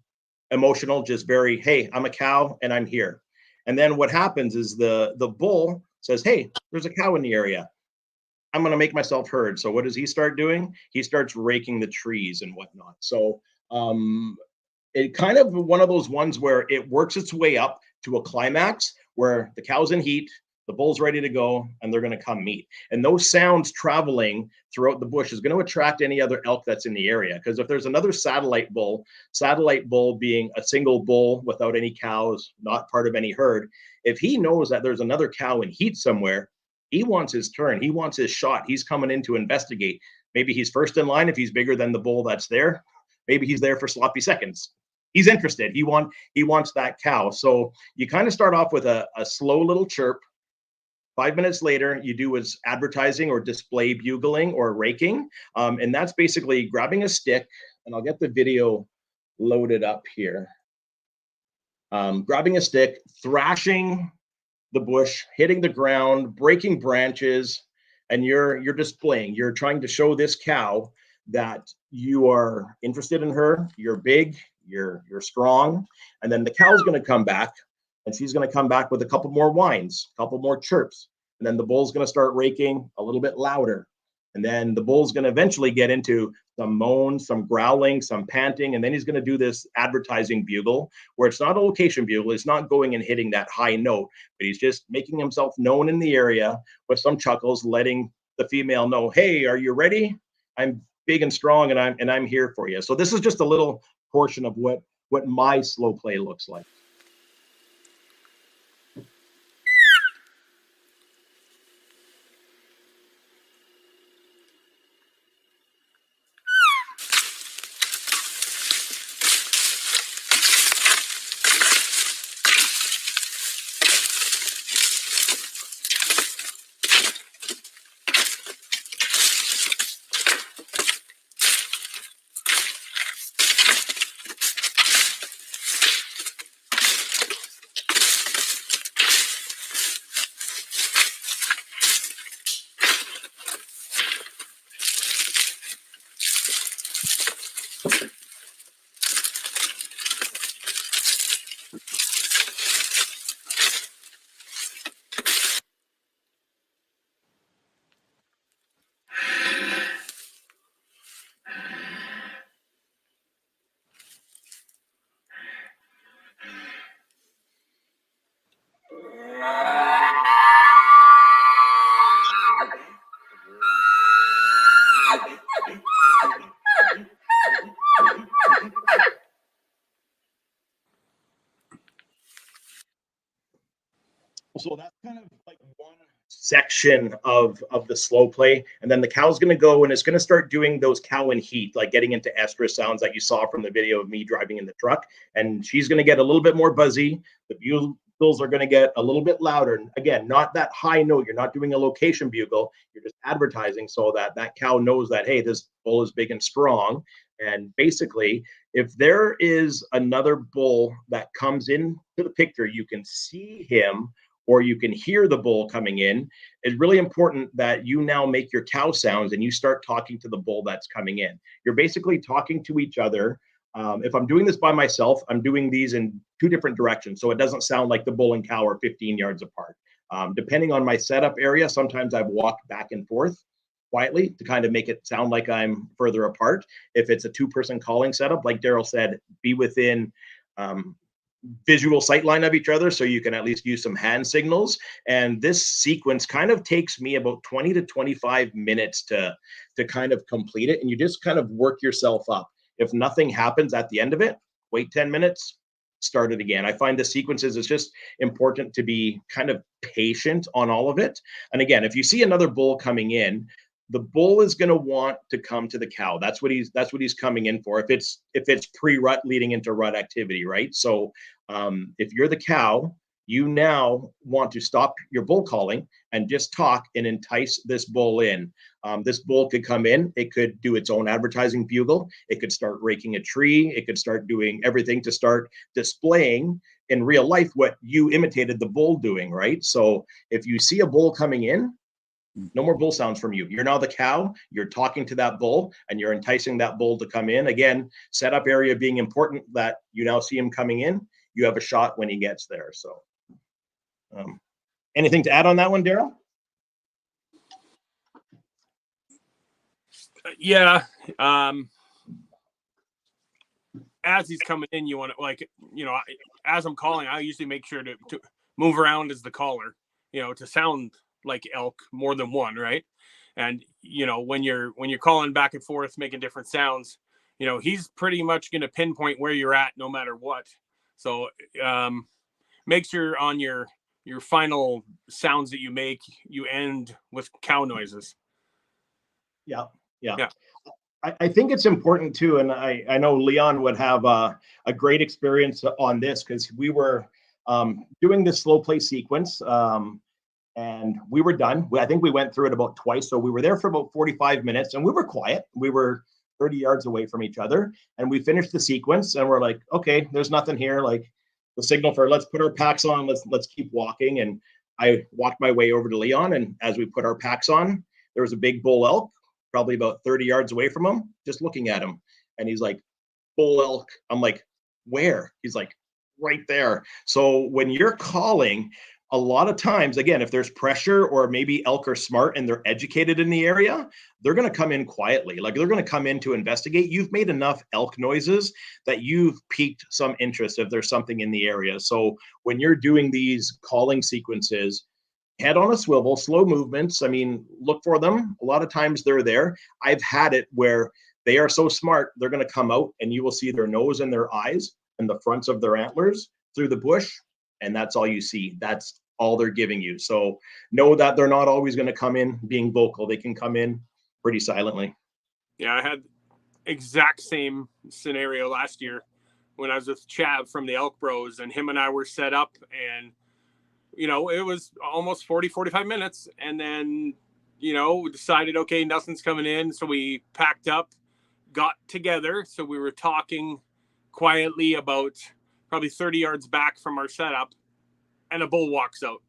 [SPEAKER 1] emotional, just very, hey, I'm a cow and I'm here. And then what happens is the bull says, hey, there's a cow in the area. I'm going to make myself heard. So what does he start doing? He starts raking the trees and whatnot. So it kind of one of those ones where it works its way up to a climax where the cow's in heat, the bull's ready to go, and they're going to come meet. And those sounds traveling throughout the bush is going to attract any other elk that's in the area. Because if there's another satellite bull being a single bull without any cows, not part of any herd, if he knows that there's another cow in heat somewhere, he wants his turn. He wants his shot. He's coming in to investigate. Maybe he's first in line if he's bigger than the bull that's there. Maybe he's there for sloppy seconds. He's interested. He wants that cow. So you kind of start off with a slow little chirp. 5 minutes later, you do is advertising or display bugling or raking. And that's basically grabbing a stick, and I'll get the video loaded up here. Grabbing a stick, thrashing the bush, hitting the ground, breaking branches, and you're displaying. You're trying to show this cow that you are interested in her, you're big, you're strong, and then the cow's going to come back, and she's going to come back with a couple more whines, a couple more chirps, and then the bull's going to start raking a little bit louder, And then the bull's going to eventually get into some moans, some growling, some panting, and then he's going to do this advertising bugle where it's not a location bugle. It's not going and hitting that high note, but he's just making himself known in the area with some chuckles, letting the female know, hey, are you ready? I'm big and strong, and I'm here for you. So this is just a little portion of what my slow play looks like. So that's kind of like one section of the slow play, and then the cow's going to go and it's going to start doing those cow in heat, like getting into estrous sounds that you saw from the video of me driving in the truck. And she's going to get a little bit more buzzy. The bugles are going to get a little bit louder. And again, not that high note. You're not doing a location bugle. You're just advertising so that that cow knows that, hey, this bull is big and strong. And basically, if there is another bull that comes into the picture, you can see him or you can hear the bull coming in. It's really important that you now make your cow sounds and you start talking to the bull that's coming in. You're basically talking to each other. If I'm doing this by myself, I'm doing these in two different directions. So it doesn't sound like the bull and cow are 15 yards apart. Depending on my setup area, sometimes I've walked back and forth quietly to kind of make it sound like I'm further apart. If it's a two-person calling setup, like Darryl said, be within visual sight line of each other so you can at least use some hand signals. And this sequence kind of takes me about 20 to 25 minutes to kind of complete it. And you just kind of work yourself up. If nothing happens at the end of it, wait 10 minutes, start it again. I find the sequences, it's just important to be kind of patient on all of it. And again, if you see another bull coming in, the bull is going to want to come to the cow. That's what he's coming in for. If it's pre-rut leading into rut activity, right? So if you're the cow, you now want to stop your bull calling and just talk and entice this bull in. This bull could come in. It could do its own advertising bugle. It could start raking a tree. It could start doing everything to start displaying in real life what you imitated the bull doing, right? So if you see a bull coming in, no more bull sounds from you. You're now the cow. You're talking to that bull and you're enticing that bull to come in. Again, setup area being important that you now see him coming in. You have a shot when he gets there. So anything to add on that one, Darryl?
[SPEAKER 2] Yeah. As he's coming in, you want to, like, as I'm calling, I usually make sure to move around as the caller, to sound like elk more than one, right? And when you're calling back and forth making different sounds, he's pretty much going to pinpoint where you're at no matter what. So make sure on your final sounds that you make, you end with cow noises.
[SPEAKER 1] Yeah. I think it's important too, and I know Leon would have a great experience on this because we were doing this slow play sequence and we were done. I think we went through it about twice. So we were there for about 45 minutes and we were quiet. We were 30 yards away from each other and we finished the sequence and we're like, okay, there's nothing here. Like the signal for let's put our packs on, let's keep walking. And I walked my way over to Leon, and as we put our packs on, there was a big bull elk, probably about 30 yards away from him, just looking at him. And he's like, bull elk. I'm like, where? He's like, right there. So when you're calling, a lot of times, again, if there's pressure or maybe elk are smart and they're educated in the area, they're going to come in quietly. Like they're going to come in to investigate. You've made enough elk noises that you've piqued some interest if there's something in the area. So when you're doing these calling sequences, head on a swivel, slow movements. I mean, look for them. A lot of times they're there. I've had it where they are so smart, they're going to come out and you will see their nose and their eyes and the fronts of their antlers through the bush. And that's all you see. That's all they're giving you. So know that they're not always going to come in being vocal. They can come in pretty silently.
[SPEAKER 2] Yeah, I had exact same scenario last year when I was with Chav from the Elk Bros, and him and I were set up, and you know, it was almost 45 minutes, and then, you know, we decided, okay, nothing's coming in, so we packed up, got together. So we were talking quietly about probably 30 yards back from our setup, and a bull walks out.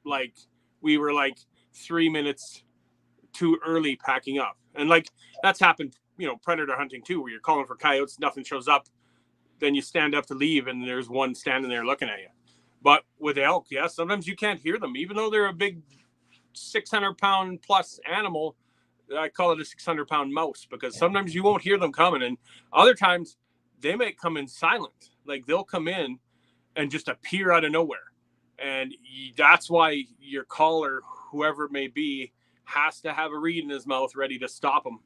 [SPEAKER 2] Like we were like 3 minutes too early packing up. And like that's happened, you know, predator hunting too, where you're calling for coyotes, nothing shows up, then you stand up to leave and there's one standing there looking at you. But with elk, yeah, sometimes you can't hear them, even though they're a big 600-pound plus animal. I call it a 600-pound mouse because sometimes you won't hear them coming, and other times they may come in silent. Like they'll come in and just appear out of nowhere, and that's why your caller, whoever it may be, has to have a reed in his mouth ready to stop them,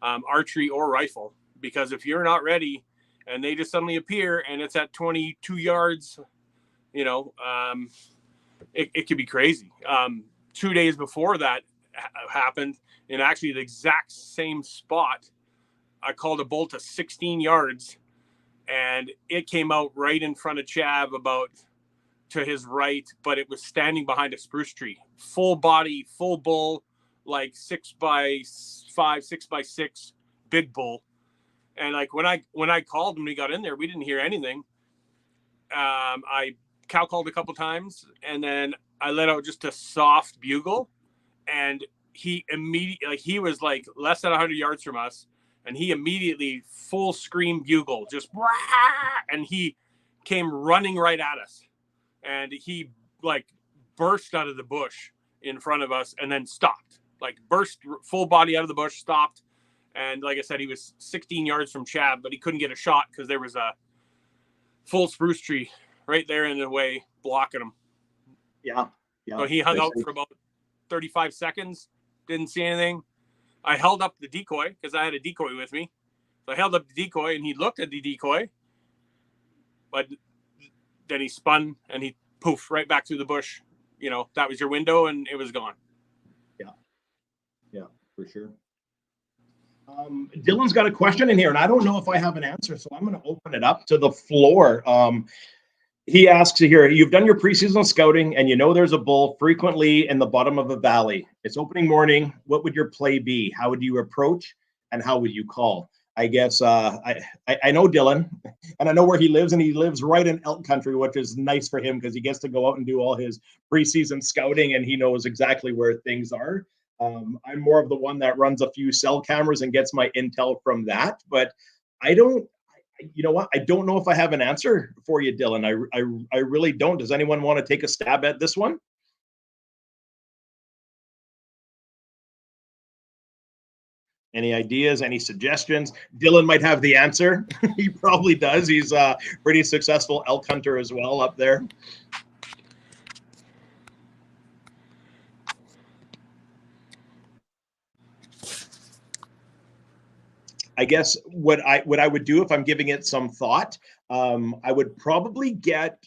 [SPEAKER 2] archery or rifle. Because if you're not ready and they just suddenly appear and it's at 22 yards, you know, it could be crazy. 2 days before that happened, in actually the exact same spot, I called a bull to 16 yards, and it came out right in front of Chav, about to his right, but it was standing behind a spruce tree. Full body, full bull, like 6x5, 6x6, big bull. And like when I called him, we got in there, we didn't hear anything. I cow called a couple times, and then I let out just a soft bugle, and he immediately, like he was like less than 100 yards from us, and he immediately full scream bugle, just wah, and he came running right at us, and he like burst out of the bush in front of us and then stopped, like burst full body out of the bush, stopped. And like I said, he was 16 yards from Chav, but he couldn't get a shot because there was a full spruce tree right there in the way blocking him.
[SPEAKER 1] Yeah.
[SPEAKER 2] So he hung out for about 35 seconds, didn't see anything. I held up the decoy because I had a decoy with me. So I held up the decoy and he looked at the decoy, but then he spun and he poof right back through the bush. You know, that was your window and it was gone.
[SPEAKER 1] Yeah, for sure. Dylan's got a question in here, and I don't know if I have an answer, so I'm going to open it up to the floor. He asks here, you've done your preseason scouting and you know there's a bull frequently in the bottom of a valley. It's opening morning. What would your play be? How would you approach and how would you call? I guess I know Dylan, and I know where he lives, and he lives right in elk country, which is nice for him because he gets to go out and do all his preseason scouting, and he knows exactly where things are. I'm more of the one that runs a few cell cameras and gets my intel from that, but you know what? I don't know if I have an answer for you, Dylan. I really don't. Does anyone want to take a stab at this one? Any ideas, any suggestions? Dylan might have the answer. He probably does. He's a pretty successful elk hunter as well up there. I guess what I would do if I'm giving it some thought, I would probably get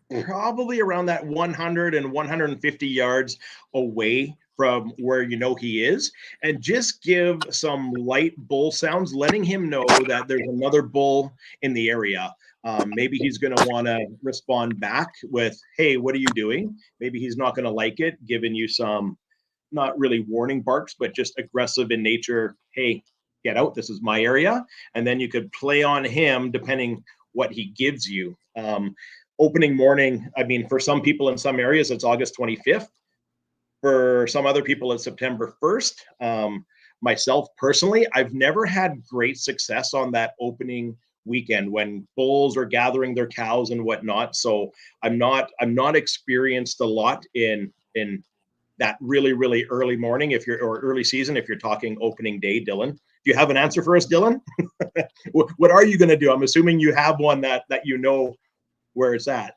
[SPEAKER 1] around that 100 and 150 yards away from where you know he is, and just give some light bull sounds, letting him know that there's another bull in the area. Maybe he's going to want to respond back with, hey, what are you doing? Maybe he's not going to like it, giving you some, not really warning barks, but just aggressive in nature. Hey, get out, this is my area. And then you could play on him depending what he gives you. Opening morning, I mean, for some people in some areas, it's August 25th. For some other people, it's September 1st. Myself, personally, I've never had great success on that opening weekend when bulls are gathering their cows and whatnot. So I'm not experienced a lot in that really early morning or early season if you're talking opening day. Dylan, do you have an answer for us, Dylan? What are you going to do? I'm assuming you have one that you know where it's at.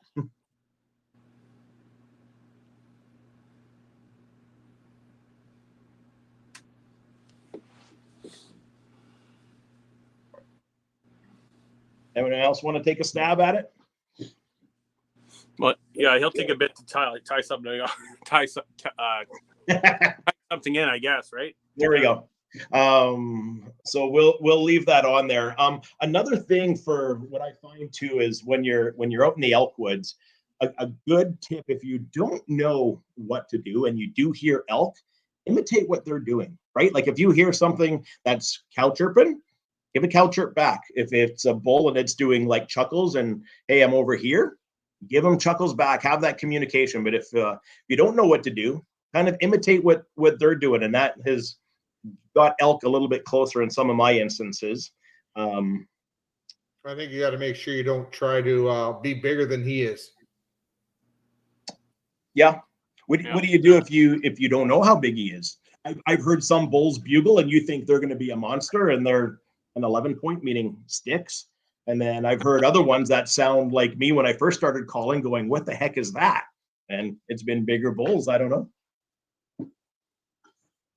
[SPEAKER 1] Anyone else want to take a stab at it?
[SPEAKER 2] Well, yeah, he'll take a bit to tie something, tie something in, I guess, right?
[SPEAKER 1] There we go. So we'll leave that on there. Another thing for what I find too is when you're out in the elk woods, a good tip, if you don't know what to do and you do hear elk, imitate what they're doing, right? Like if you hear something that's cow chirping, give a cow chirp back. If it's a bull and it's doing like chuckles and, hey, I'm over here, give them chuckles back, have that communication. But if you don't know what to do, kind of imitate what they're doing. And that has got elk a little bit closer in some of my instances.
[SPEAKER 4] I think you got to make sure you don't try to be bigger than he is.
[SPEAKER 1] Yeah. What do you do if you don't know how big he is? I've heard some bulls bugle and you think they're going to be a monster and they're an 11 point, meaning sticks. And then I've heard other ones that sound like me when I first started calling, going, what the heck is that? And it's been bigger bulls. I don't know.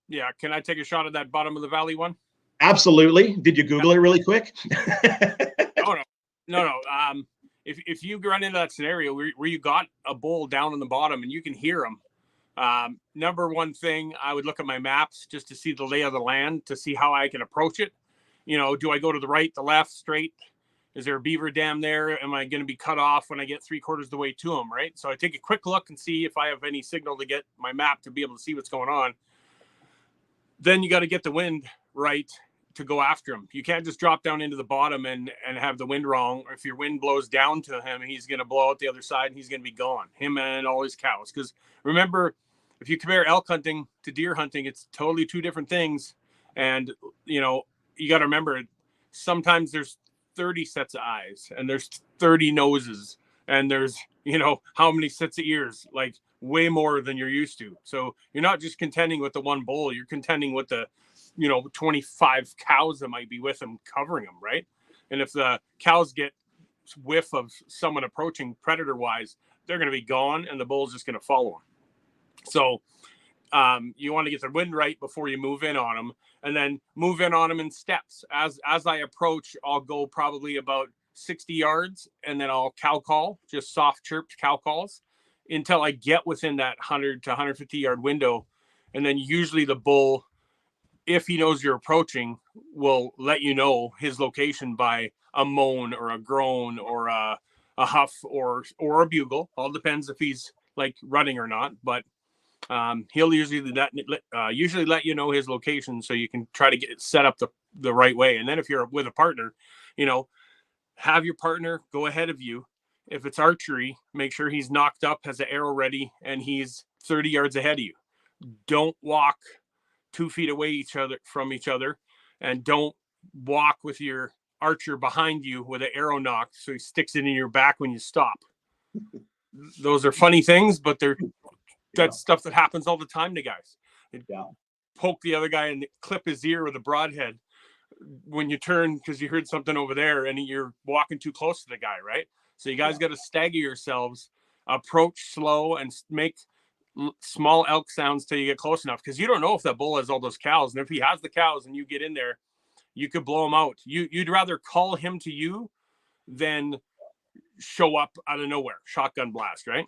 [SPEAKER 2] Yeah. Can I take a shot at that bottom of the valley one?
[SPEAKER 1] Absolutely. Did you Google it really quick?
[SPEAKER 2] No. If you run into that scenario where you got a bull down on the bottom and you can hear him, number one thing, I would look at my maps just to see the lay of the land, to see how I can approach it. You know, do I go to the right, the left, straight? Is there a beaver dam there? Am I going to be cut off when I get 3/4 of the way to him, right? So I take a quick look and see if I have any signal to get my map to be able to see what's going on. Then you got to get the wind right to go after him. You can't just drop down into the bottom and have the wind wrong. Or if your wind blows down to him, he's going to blow out the other side and he's going to be gone. Him and all his cows. Because remember, if you compare elk hunting to deer hunting, it's totally two different things. And, you know, you got to remember, sometimes there's 30 sets of eyes and there's 30 noses and there's, you know, how many sets of ears, like way more than you're used to. So you're not just contending with the one bull, you're contending with the, you know, 25 cows that might be with him covering him, right? And if the cows get whiff of someone approaching predator wise, they're going to be gone and the bull's just going to follow him. So you want to get the wind right before you move in on them, and then move in on them in steps. As I approach, I'll go probably about 60 yards and then I'll cow call, just soft chirped cow calls until I get within that 100 to 150 yard window. And then usually the bull, if he knows you're approaching, will let you know his location by a moan or a groan or a huff or a bugle. All depends if he's like running or not, but he'll usually let you know his location so you can try to get it set up the right way. And then if you're with a partner, you know, have your partner go ahead of you. If it's archery, make sure he's knocked up, has an arrow ready, and he's 30 yards ahead of you. Don't walk 2 feet away from each other, and don't walk with your archer behind you with an arrow nocked so he sticks it in your back when you stop. Those are funny things, but that's stuff that happens all the time to guys. Poke the other guy and clip his ear with a broadhead when you turn because you heard something over there and you're walking too close to the guy, right? So you guys got to stagger yourselves, approach slow, and make small elk sounds till you get close enough, because you don't know if that bull has all those cows, and if he has the cows and you get in there, you could blow him out. You'd rather call him to you than show up out of nowhere, shotgun blast, right?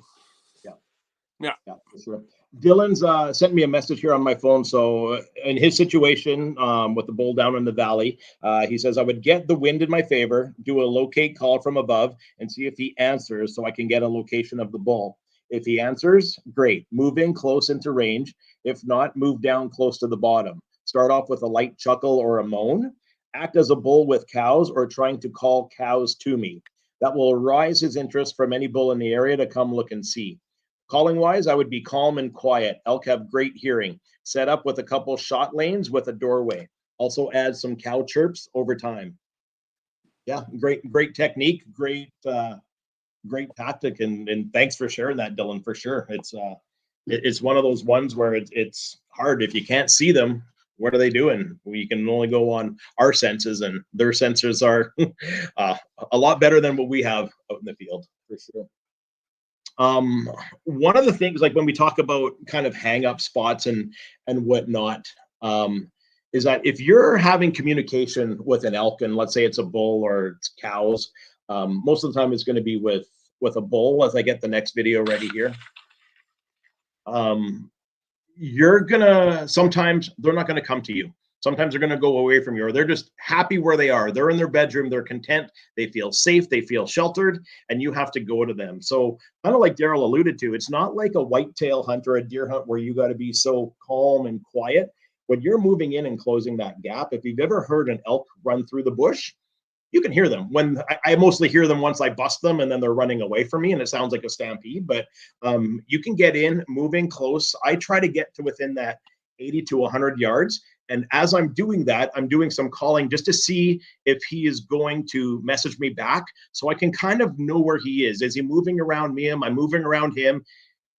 [SPEAKER 2] Yeah,
[SPEAKER 1] for sure. Dylan's sent me a message here on my phone. So in his situation with the bull down in the valley, he says, I would get the wind in my favor, do a locate call from above, and see if he answers so I can get a location of the bull. If he answers, great. Move in close into range. If not, move down close to the bottom. Start off with a light chuckle or a moan. Act as a bull with cows or trying to call cows to me. That will arouse his interest from any bull in the area to come look and see. Calling wise, I would be calm and quiet. Elk have great hearing. Set up with a couple shot lanes with a doorway. Also add some cow chirps over time. Yeah, great technique, great tactic, and thanks for sharing that, Dylan. For sure, it's one of those ones where it's hard if you can't see them. What are they doing? We can only go on our senses, and their sensors are a lot better than what we have out in the field, for sure. One of the things, like when we talk about kind of hang up spots and whatnot, is that if you're having communication with an elk, and let's say it's a bull or it's cows, most of the time it's going to be with a bull. As I get the next video ready here, you're gonna, sometimes they're not going to come to you. Sometimes they're going to go away from you, or they're just happy where they are. They're in their bedroom, they're content, they feel safe, they feel sheltered, and you have to go to them. So kind of like Darryl alluded to, it's not like a whitetail hunt or a deer hunt where you got to be so calm and quiet. When you're moving in and closing that gap, if you've ever heard an elk run through the bush, you can hear them. When I mostly hear them once I bust them, and then they're running away from me, and it sounds like a stampede. But you can get in, moving close. I try to get to within that 80 to 100 yards. And as I'm doing that, I'm doing some calling just to see if he is going to message me back, so I can kind of know where he is. Is he moving around me? Am I moving around him?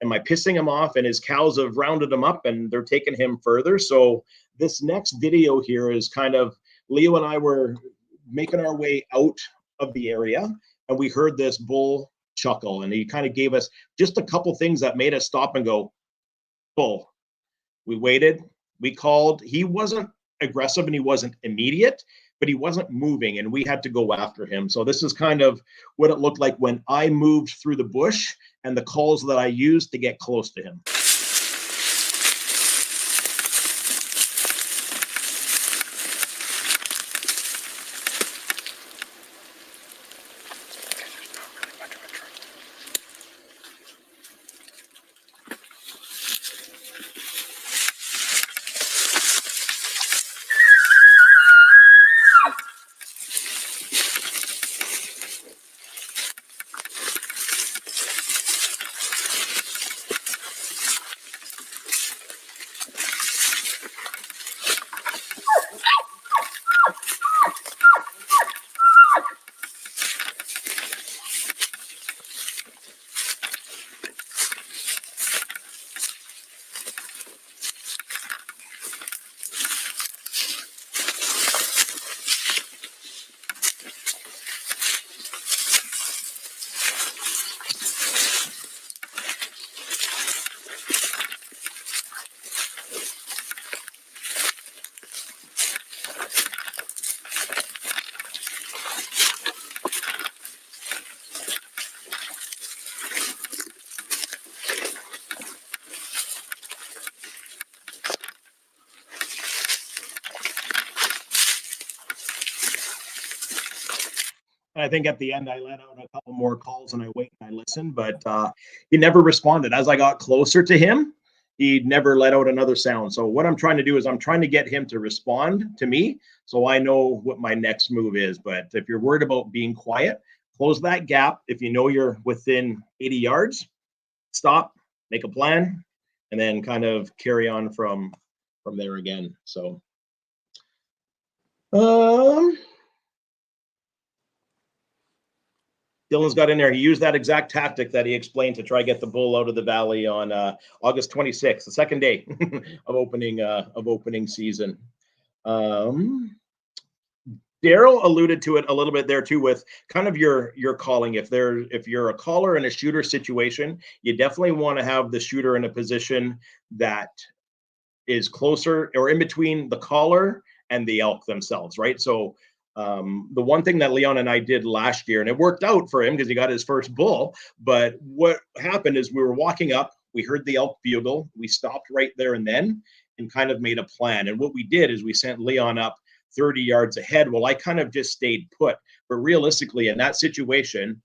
[SPEAKER 1] Am I pissing him off? And his cows have rounded him up and they're taking him further. So this next video here is kind of, Leo and I were making our way out of the area, and we heard this bull chuckle, and he kind of gave us just a couple things that made us stop and go, bull. We waited, we called. He wasn't aggressive and he wasn't immediate, but he wasn't moving, and we had to go after him. So this is kind of what it looked like when I moved through the bush, and the calls that I used to get close to him. I think at the end, I let out a couple more calls, and I wait and I listen, but he never responded. As I got closer to him, he never let out another sound. So what I'm trying to do is I'm trying to get him to respond to me, so I know what my next move is. But if you're worried about being quiet, close that gap. If you know you're within 80 yards, stop, make a plan, and then kind of carry on from there again. So Dylan's got in there. He used that exact tactic that he explained to try to get the bull out of the valley on August 26th, the second day of opening season. Darryl alluded to it a little bit there too, with kind of your calling. If you're a caller in a shooter situation, you definitely want to have the shooter in a position that is closer or in between the caller and the elk themselves, right? So the one thing that Leon and I did last year, and it worked out for him because he got his first bull, but what happened is we were walking up, we heard the elk bugle, we stopped right there and then and kind of made a plan. And what we did is we sent Leon up 30 yards ahead. Well, I kind of just stayed put. But realistically, in that situation,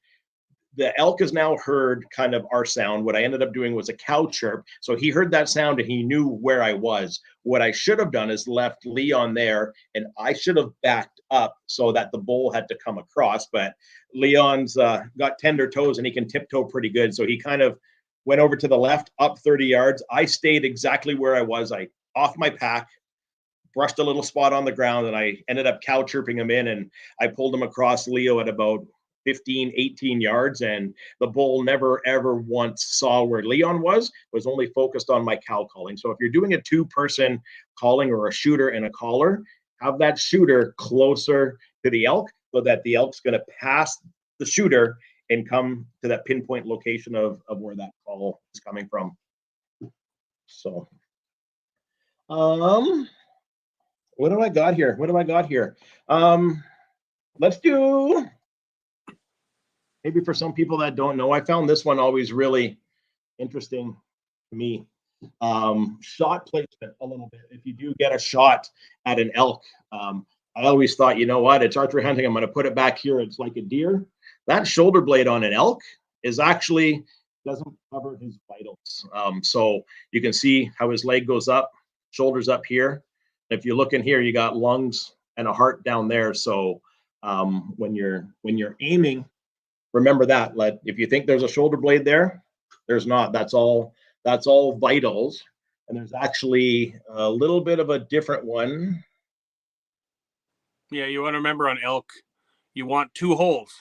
[SPEAKER 1] the elk has now heard kind of our sound. What I ended up doing was a cow chirp. So he heard that sound and he knew where I was. What I should have done is left Leon there, and I should have backed up so that the bull had to come across. But Leon's got tender toes and he can tiptoe pretty good. So he kind of went over to the left, up 30 yards. I stayed exactly where I was. I off my pack, brushed a little spot on the ground, and I ended up cow chirping him in, and I pulled him across Leo at about 15, 18 yards, and the bull never ever once saw where Leon was only focused on my cow calling. So if you're doing a 2-person calling, or a shooter and a caller, have that shooter closer to the elk so that the elk's going to pass the shooter and come to that pinpoint location of where that call is coming from. So, what do I got here? Let's do, maybe for some people that don't know, I found this one always really interesting to me. Shot placement a little bit. If you do get a shot at an elk, I always thought, you know what, it's archery hunting, I'm going to put it back here. It's like a deer. That shoulder blade on an elk is actually doesn't cover his vitals. So you can see how his leg goes up, shoulders up here. If you look in here, you got lungs and a heart down there. So when you're aiming, remember that. If you think there's a shoulder blade there, there's not. That's all vitals. And there's actually a little bit of a different one.
[SPEAKER 2] Yeah, you want to remember on elk, you want 2 holes,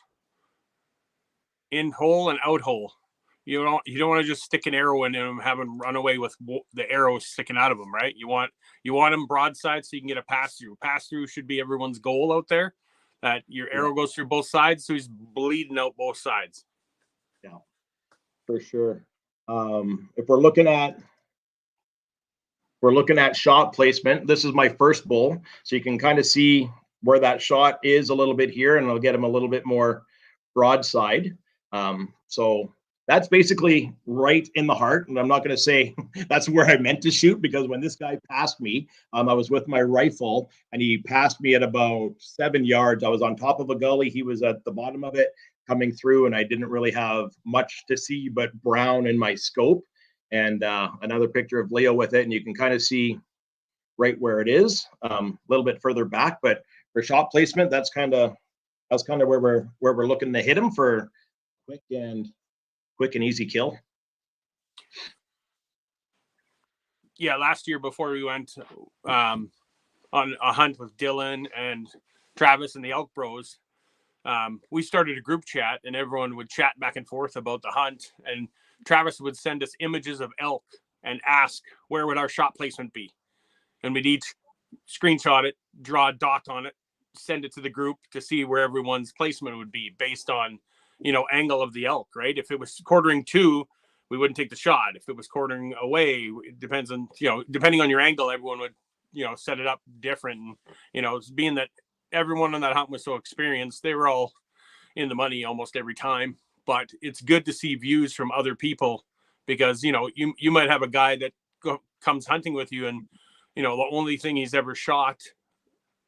[SPEAKER 2] in hole and out hole. You don't want to just stick an arrow in him and have him run away with the arrow sticking out of him, right? You want him broadside so you can get a pass through. Pass through should be everyone's goal out there. That your arrow goes through both sides, so he's bleeding out both sides.
[SPEAKER 1] Yeah, for sure. If we're looking at shot placement, this is my first bull, so you can kind of see where that shot is a little bit here, and I'll get him a little bit more broadside. So that's basically right in the heart. And I'm not going to say that's where I meant to shoot, because when this guy passed me, I was with my rifle and he passed me at about 7 yards. I was on top of a gully. He was at the bottom of it coming through, and I didn't really have much to see but brown in my scope. And another picture of Leo with it. And you can kind of see right where it is, a little bit further back. But for shot placement, that's kind of where we're looking to hit him for quick and easy kill.
[SPEAKER 2] Yeah, last year before we went on a hunt with Dylan and Travis and the Elk Bros, we started a group chat, and everyone would chat back and forth about the hunt. And Travis would send us images of elk and ask where would our shot placement be, and we'd each screenshot it, draw a dot on it, send it to the group to see where everyone's placement would be based on, angle of the elk, right? If it was quartering 2, we wouldn't take the shot. If it was quartering away, it depends on, depending on your angle, everyone would, set it up different. And, being that everyone on that hunt was so experienced, they were all in the money almost every time. But it's good to see views from other people, because, you might have a guy that comes hunting with you, and, the only thing he's ever shot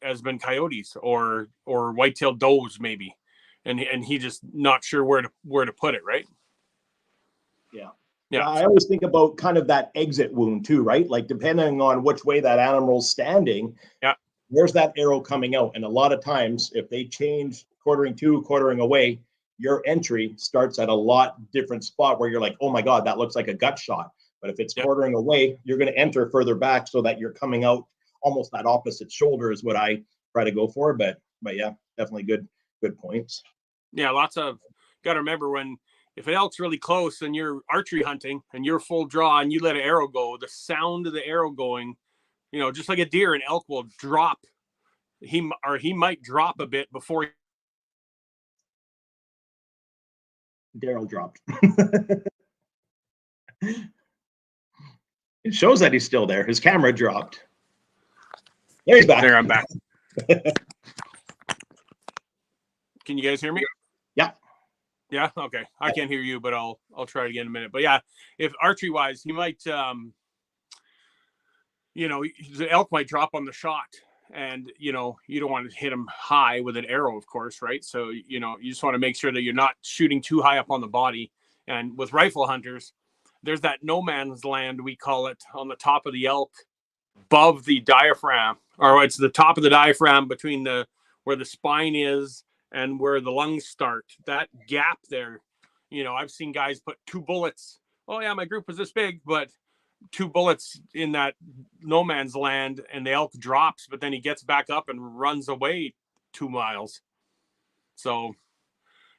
[SPEAKER 2] has been coyotes or white-tailed does maybe. And he just not sure where to put it, right?
[SPEAKER 1] Yeah, I always think about kind of that exit wound too, right? Like depending on which way that animal's standing, where's that arrow coming out? And a lot of times, if they change quartering 2, quartering away, your entry starts at a lot different spot where you're like, oh my God, that looks like a gut shot. But if it's quartering away, you're going to enter further back so that you're coming out almost that opposite shoulder is what I try to go for. But yeah, definitely good points.
[SPEAKER 2] Yeah, got to remember if an elk's really close and you're archery hunting and you're full draw and you let an arrow go, the sound of the arrow going, just like a deer, an elk will drop. He might drop a bit before
[SPEAKER 1] Darryl dropped. It shows that he's still there. His camera dropped. There he's back.
[SPEAKER 2] There, I'm back. Can you guys hear me?
[SPEAKER 1] Yeah.
[SPEAKER 2] Yeah. Okay. I can't hear you, but I'll try it again in a minute. But yeah, if archery wise, he might, the elk might drop on the shot, and you don't want to hit him high with an arrow, of course, right? So you just want to make sure that you're not shooting too high up on the body. And with rifle hunters, there's that no man's land, we call it, on the top of the elk, above the diaphragm, or it's the top of the diaphragm between where the spine is and where the lungs start. That gap there, I've seen guys put 2 bullets. Oh yeah, my group was this big, but two bullets in that no man's land, and the elk drops, but then he gets back up and runs away 2 miles. So,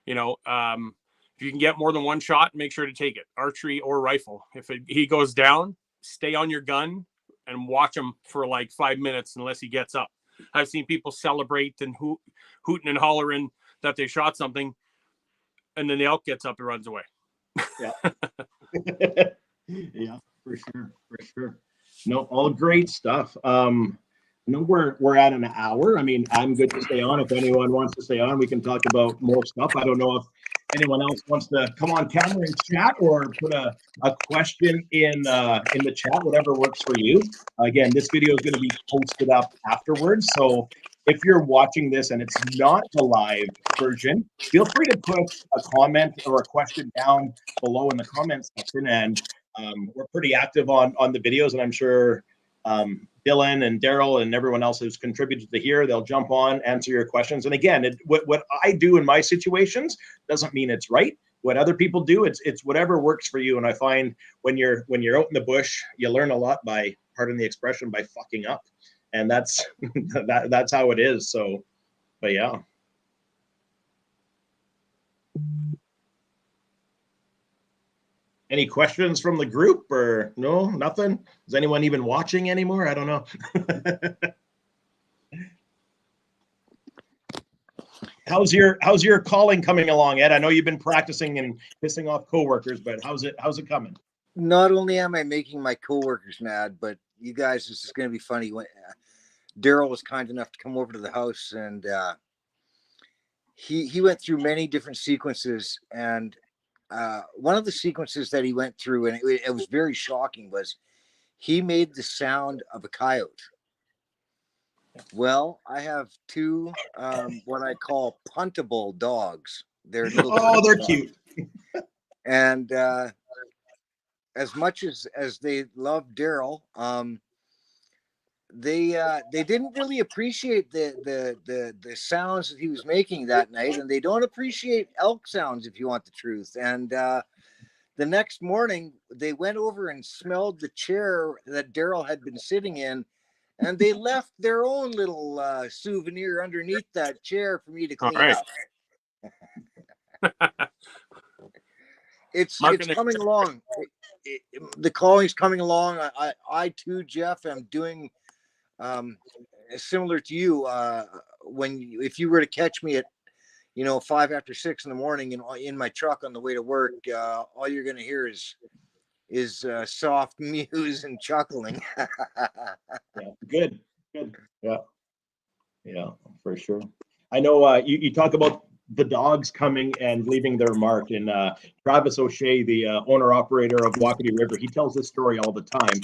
[SPEAKER 2] you know, if you can get more than one shot, make sure to take it, archery or rifle. If he goes down, stay on your gun and watch him for like 5 minutes unless he gets up. I've seen people celebrate and hooting and hollering that they shot something, and then the elk gets up and runs away.
[SPEAKER 1] Yeah. Yeah, for sure. No, all great stuff. I know we're at an hour. I mean, I'm good to stay on. If anyone wants to stay on, we can talk about more stuff. I don't know if anyone else wants to come on camera and chat or put a question in the chat, whatever works for you. Again, this video is going to be posted up afterwards. So if you're watching this and it's not the live version, feel free to put a comment or a question down below in the comments section. And we're pretty active on the videos, and I'm sure Dylan and Darryl and everyone else who's contributed to here, they'll jump on, answer your questions. And again, what I do in my situations doesn't mean it's right. What other people do, it's whatever works for you. And I find when you're out in the bush, you learn a lot by, pardon the expression, by fucking up. And that's that's how it is. So, but yeah. Any questions from the group or no, nothing? Is anyone even watching anymore? I don't know. How's your calling coming along, Ed? I know you've been practicing and pissing off coworkers, but how's it coming?
[SPEAKER 3] Not only am I making my coworkers mad, but you guys, this is going to be funny. When Darryl was kind enough to come over to the house, and he went through many different sequences, and one of the sequences that he went through, and it was very shocking, was he made the sound of a coyote. Well, I have two what I call puntable dogs. They're little
[SPEAKER 1] they're
[SPEAKER 3] dogs.
[SPEAKER 1] cute.
[SPEAKER 3] And as much as they love Darryl, they didn't really appreciate the sounds that he was making that night, and they don't appreciate elk sounds, if you want the truth. And the next morning, they went over and smelled the chair that Darryl had been sitting in, and they left their own little souvenir underneath that chair for me to clean up. It's coming along. The calling's coming along. I too, Jeff, am doing similar to you. If you were to catch me at 5 after 6 in the morning in my truck on the way to work, all you're going to hear is soft mews and chuckling.
[SPEAKER 1] Yeah, good. Yeah, for sure. I know you talk about the dogs coming and leaving their mark, and Travis O'Shea, the owner-operator of Wapiti River, he tells this story all the time,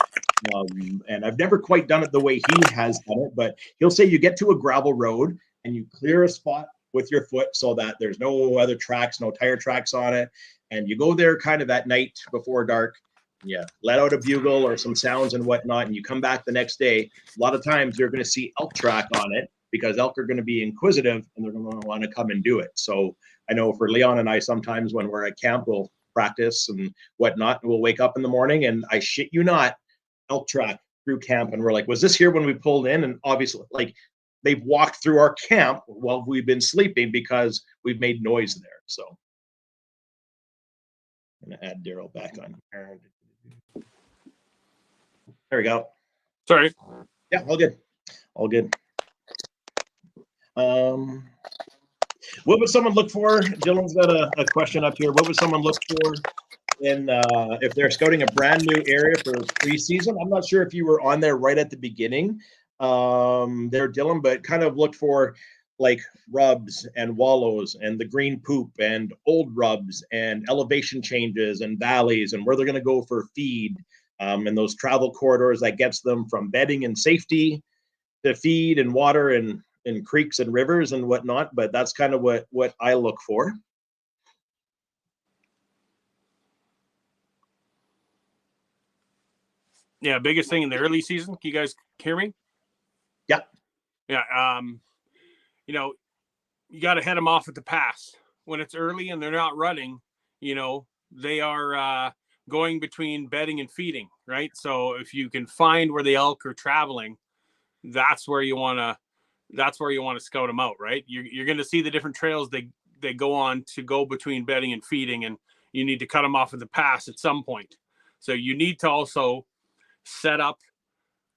[SPEAKER 1] and I've never quite done it the way he has done it, but he'll say you get to a gravel road and you clear a spot with your foot so that there's no other tracks, no tire tracks on it, and you go there kind of at night before dark. Yeah, let out a bugle or some sounds and whatnot, and you come back the next day. A lot of times you're going to see elk track on it because elk are going to be inquisitive and they're going to want to come and do it. So I know for Leon and I, sometimes when we're at camp, we'll practice and whatnot. And we'll wake up in the morning and I shit you not, elk track through camp. And we're like, was this here when we pulled in? And obviously, like, they've walked through our camp while we've been sleeping because we've made noise there. So I'm going to add Darryl back on. There we go.
[SPEAKER 2] Sorry.
[SPEAKER 1] Yeah, all good. All good. What would someone look for? Dylan's got a question up here. What would someone look for in if they're scouting a brand new area for preseason? I'm not sure if you were on there right at the beginning there, Dylan, but kind of look for like rubs and wallows and the green poop and old rubs and elevation changes and valleys and where they're going to go for feed and those travel corridors that gets them from bedding and safety to feed and water and creeks and rivers and whatnot. But that's kind of what I look for.
[SPEAKER 2] Yeah, biggest thing in the early season. Can you guys hear me?
[SPEAKER 1] Yeah.
[SPEAKER 2] Yeah. You got to head them off at the pass when it's early and they're not running. They are going between bedding and feeding, right? So if you can find where the elk are traveling, that's where you want to scout them out, right? You're going to see the different trails they go on to go between bedding and feeding, and you need to cut them off at the pass at some point. So you need to also set up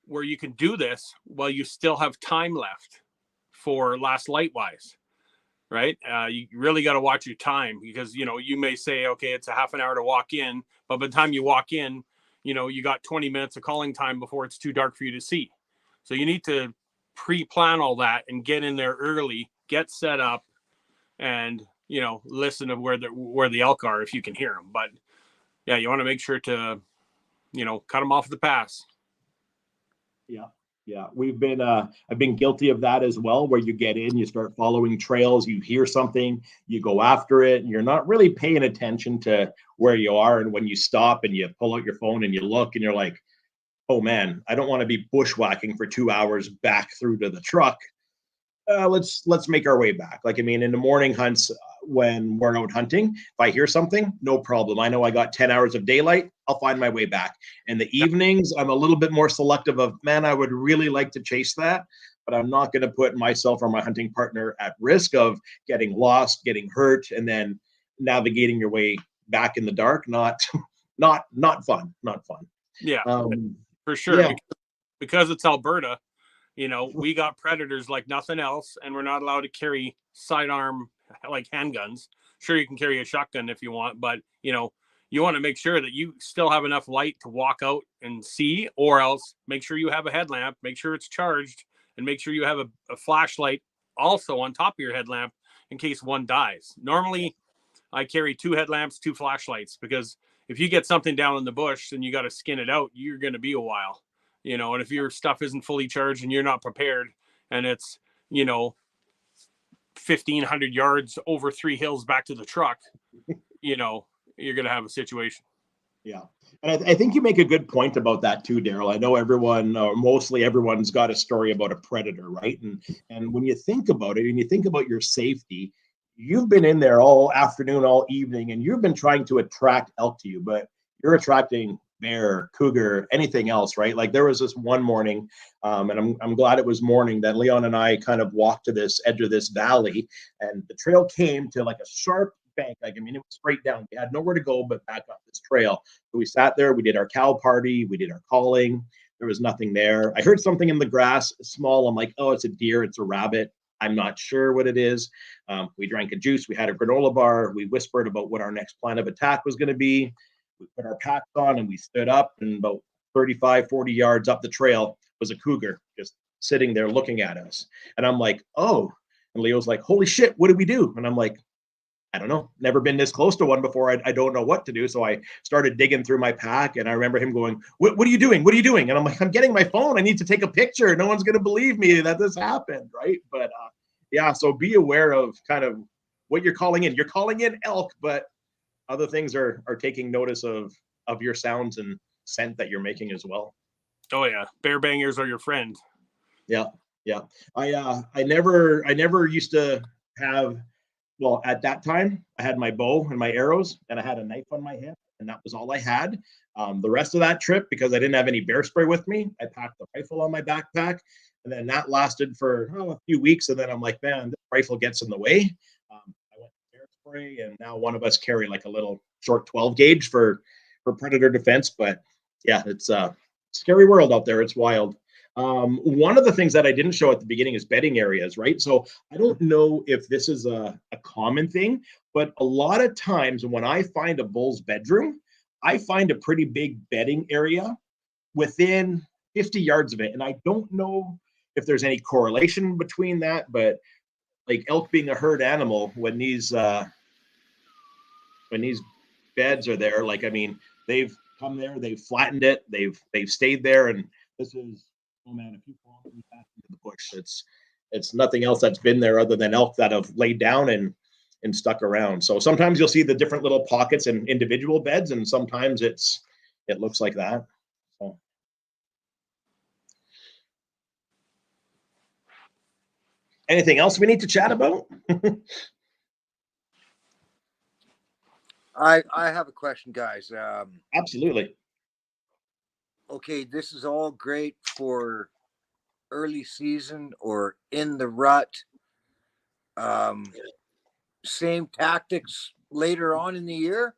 [SPEAKER 2] where you can do this while you still have time left for last light wise, right? You really got to watch your time, because, you may say, okay, it's a half an hour to walk in, but by the time you walk in, you got 20 minutes of calling time before it's too dark for you to see. So you need to pre-plan all that and get in there early, get set up, and, listen to where the elk are if you can hear them. But yeah, you want to make sure to, cut them off at the pass.
[SPEAKER 1] Yeah. Yeah. I've been guilty of that as well, where you get in, you start following trails, you hear something, you go after it, and you're not really paying attention to where you are. And when you stop and you pull out your phone and you look and you're like, oh man, I don't want to be bushwhacking for 2 hours back through to the truck. Let's make our way back. Like, I mean, in the morning hunts, when we're out hunting, if I hear something, no problem. I know I got 10 hours of daylight. I'll find my way back. In the evenings, I'm a little bit more selective of, man, I would really like to chase that, but I'm not going to put myself or my hunting partner at risk of getting lost, getting hurt, and then navigating your way back in the dark. Not fun.
[SPEAKER 2] Yeah, for sure.
[SPEAKER 1] Yeah.
[SPEAKER 2] Because it's Alberta, we got predators like nothing else, and we're not allowed to carry sidearm like handguns. Sure, you can carry a shotgun if you want, but you want to make sure that you still have enough light to walk out and see, or else make sure you have a headlamp, make sure it's charged, and make sure you have a flashlight also on top of your headlamp in case one dies. Normally, I carry 2 headlamps, 2 flashlights, because if you get something down in the bush and you got to skin it out, you're going to be a while. And if your stuff isn't fully charged and you're not prepared, and it's, 1,500 yards over 3 hills back to the truck, you're going to have a situation.
[SPEAKER 1] Yeah. And I think you make a good point about that too, Darryl. I know everyone, or mostly everyone's got a story about a predator, right? And when you think about it and you think about your safety, you've been in there all afternoon, all evening, and you've been trying to attract elk to you, but you're attracting bear, cougar, anything else, right? Like there was this one morning, and I'm glad it was morning, that Leon and I kind of walked to this edge of this valley, and the trail came to like a sharp bank. Like, I mean, it was straight down. We had nowhere to go but back up this trail. So we sat there, we did our cow party, we did our calling. There was nothing there. I heard something in the grass, small. I'm like, oh, it's a deer, it's a rabbit. I'm not sure what it is. We drank a juice, we had a granola bar, we whispered about what our next plan of attack was going to be. We put our packs on and we stood up, and about 35, 40 yards up the trail was a cougar just sitting there looking at us. And I'm like, oh, and Leo's like, holy shit, what do we do? And I'm like, I don't know, never been this close to one before. I don't know what to do. So I started digging through my pack, and I remember him going, what are you doing? What are you doing? And I'm like, I'm getting my phone. I need to take a picture. No one's going to believe me that this happened. Right. But yeah, so be aware of kind of what you're calling in. You're calling in elk, but other things are taking notice of your sounds and scent that you're making as well.
[SPEAKER 2] Oh yeah, bear bangers are your friend.
[SPEAKER 1] Yeah. I never used to have. Well, at that time, I had my bow and my arrows, and I had a knife on my hip, and that was all I had. The rest of that trip, because I didn't have any bear spray with me, I packed the rifle on my backpack, and then that lasted for a few weeks. And then I'm like, man, this rifle gets in the way. I went to bear spray, and now one of us carry like a little short 12 gauge for predator defense. But yeah, it's a scary world out there. It's wild. One of the things that I didn't show at the beginning is bedding areas, right? So I don't know if this is a common thing, but a lot of times when I find a bull's bedroom, I find a pretty big bedding area within 50 yards of it. And I don't know if there's any correlation between that, but like elk being a herd animal, when these beds are there, like, I mean, they've come there, they've flattened it, they've stayed there, and this is, oh man, if you fall back into the bush, it's nothing else that's been there other than elk that have laid down and stuck around. So sometimes you'll see the different little pockets and individual beds, and sometimes it looks like that. So. Anything else we need to chat about?
[SPEAKER 3] I have a question, guys.
[SPEAKER 1] Absolutely.
[SPEAKER 3] okay, this is all great for early season or in the rut. Same tactics later on in the year.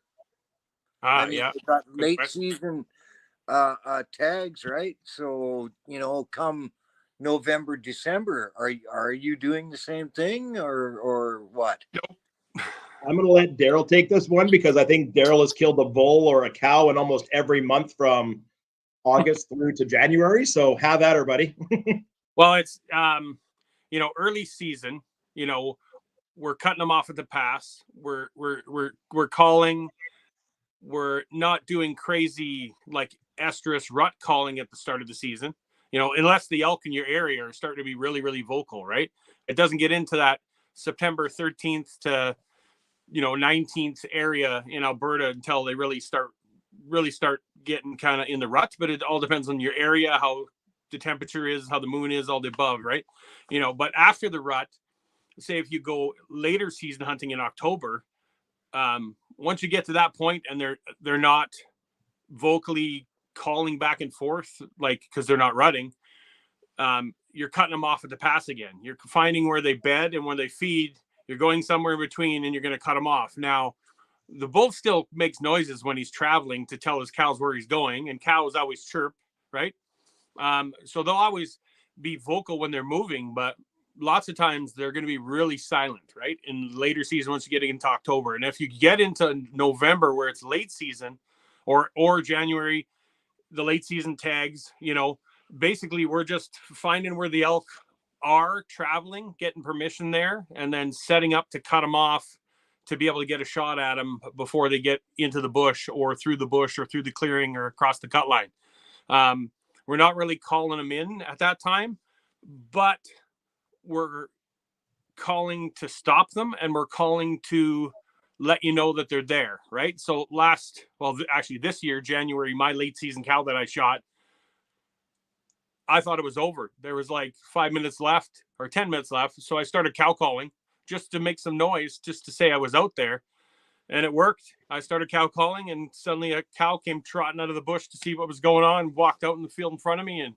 [SPEAKER 3] I mean,
[SPEAKER 2] Yeah.
[SPEAKER 3] we've got
[SPEAKER 2] Good
[SPEAKER 3] late
[SPEAKER 2] question.
[SPEAKER 3] season tags, right? So, come November, December, are you doing the same thing or what?
[SPEAKER 1] I'm going to let Darryl take this one because I think Darryl has killed a bull or a cow in almost every month from August through to January. So have at her, buddy.
[SPEAKER 2] Well, it's early season. We're cutting them off at the pass. We're calling. We're not doing crazy like estrous rut calling at the start of the season. Unless the elk in your area are starting to be really, really vocal, right? It doesn't get into that September 13th to 19th area in Alberta until they really start getting kind of in the rut. But it all depends on your area, how the temperature is, how the moon is, all the above, right? But after the rut, say if you go later season hunting in October, once you get to that point and they're not vocally calling back and forth, like because they're not rutting, you're cutting them off at the pass again. You're finding where they bed and where they feed. You're going somewhere in between and you're going to cut them off. Now, the bull still makes noises when he's traveling to tell his cows where he's going, and cows always chirp, right? So they'll always be vocal when they're moving, but lots of times they're going to be really silent, right? In later season, once you get into October. And if you get into November where it's late season or January, the late season tags, basically we're just finding where the elk are traveling, getting permission there, and then setting up to cut them off to be able to get a shot at them before they get into the bush or through the clearing or across the cut line. We're not really calling them in at that time, but we're calling to stop them and we're calling to let you know that they're there, right? So actually this year, January, my late season cow that I shot, I thought it was over. There was like 5 minutes left or 10 minutes left. So I started cow calling just to make some noise, just to say I was out there. And it worked. I started cow calling and suddenly a cow came trotting out of the bush to see what was going on, walked out in the field in front of me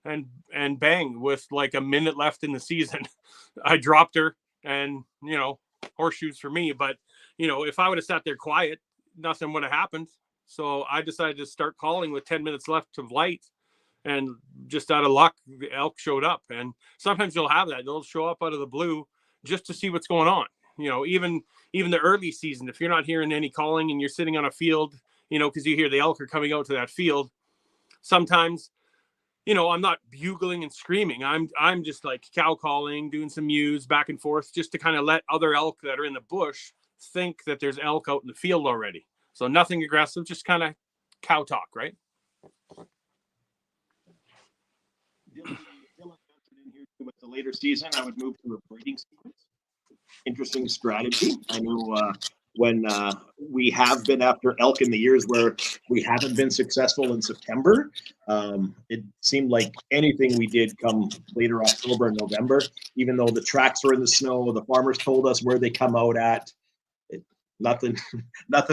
[SPEAKER 2] and bang, with like a minute left in the season, I dropped her and, horseshoes for me. But, if I would have sat there quiet, nothing would have happened. So I decided to start calling with 10 minutes left of light. And just out of luck, the elk showed up. And sometimes you'll have that. They'll show up out of the blue just to see what's going on. Even the early season, if you're not hearing any calling and you're sitting on a field, because you hear the elk are coming out to that field, sometimes, I'm not bugling and screaming. I'm just like cow calling, doing some mews back and forth just to kind of let other elk that are in the bush think that there's elk out in the field already. So nothing aggressive, just kind of cow talk, right?
[SPEAKER 1] Dylan mentioned in here with the later season, I would move to a breeding sequence. Interesting strategy. I know when we have been after elk in the years where we haven't been successful in September, it seemed like anything we did come later October and November, even though the tracks were in the snow, the farmers told us where they come out at. Nothing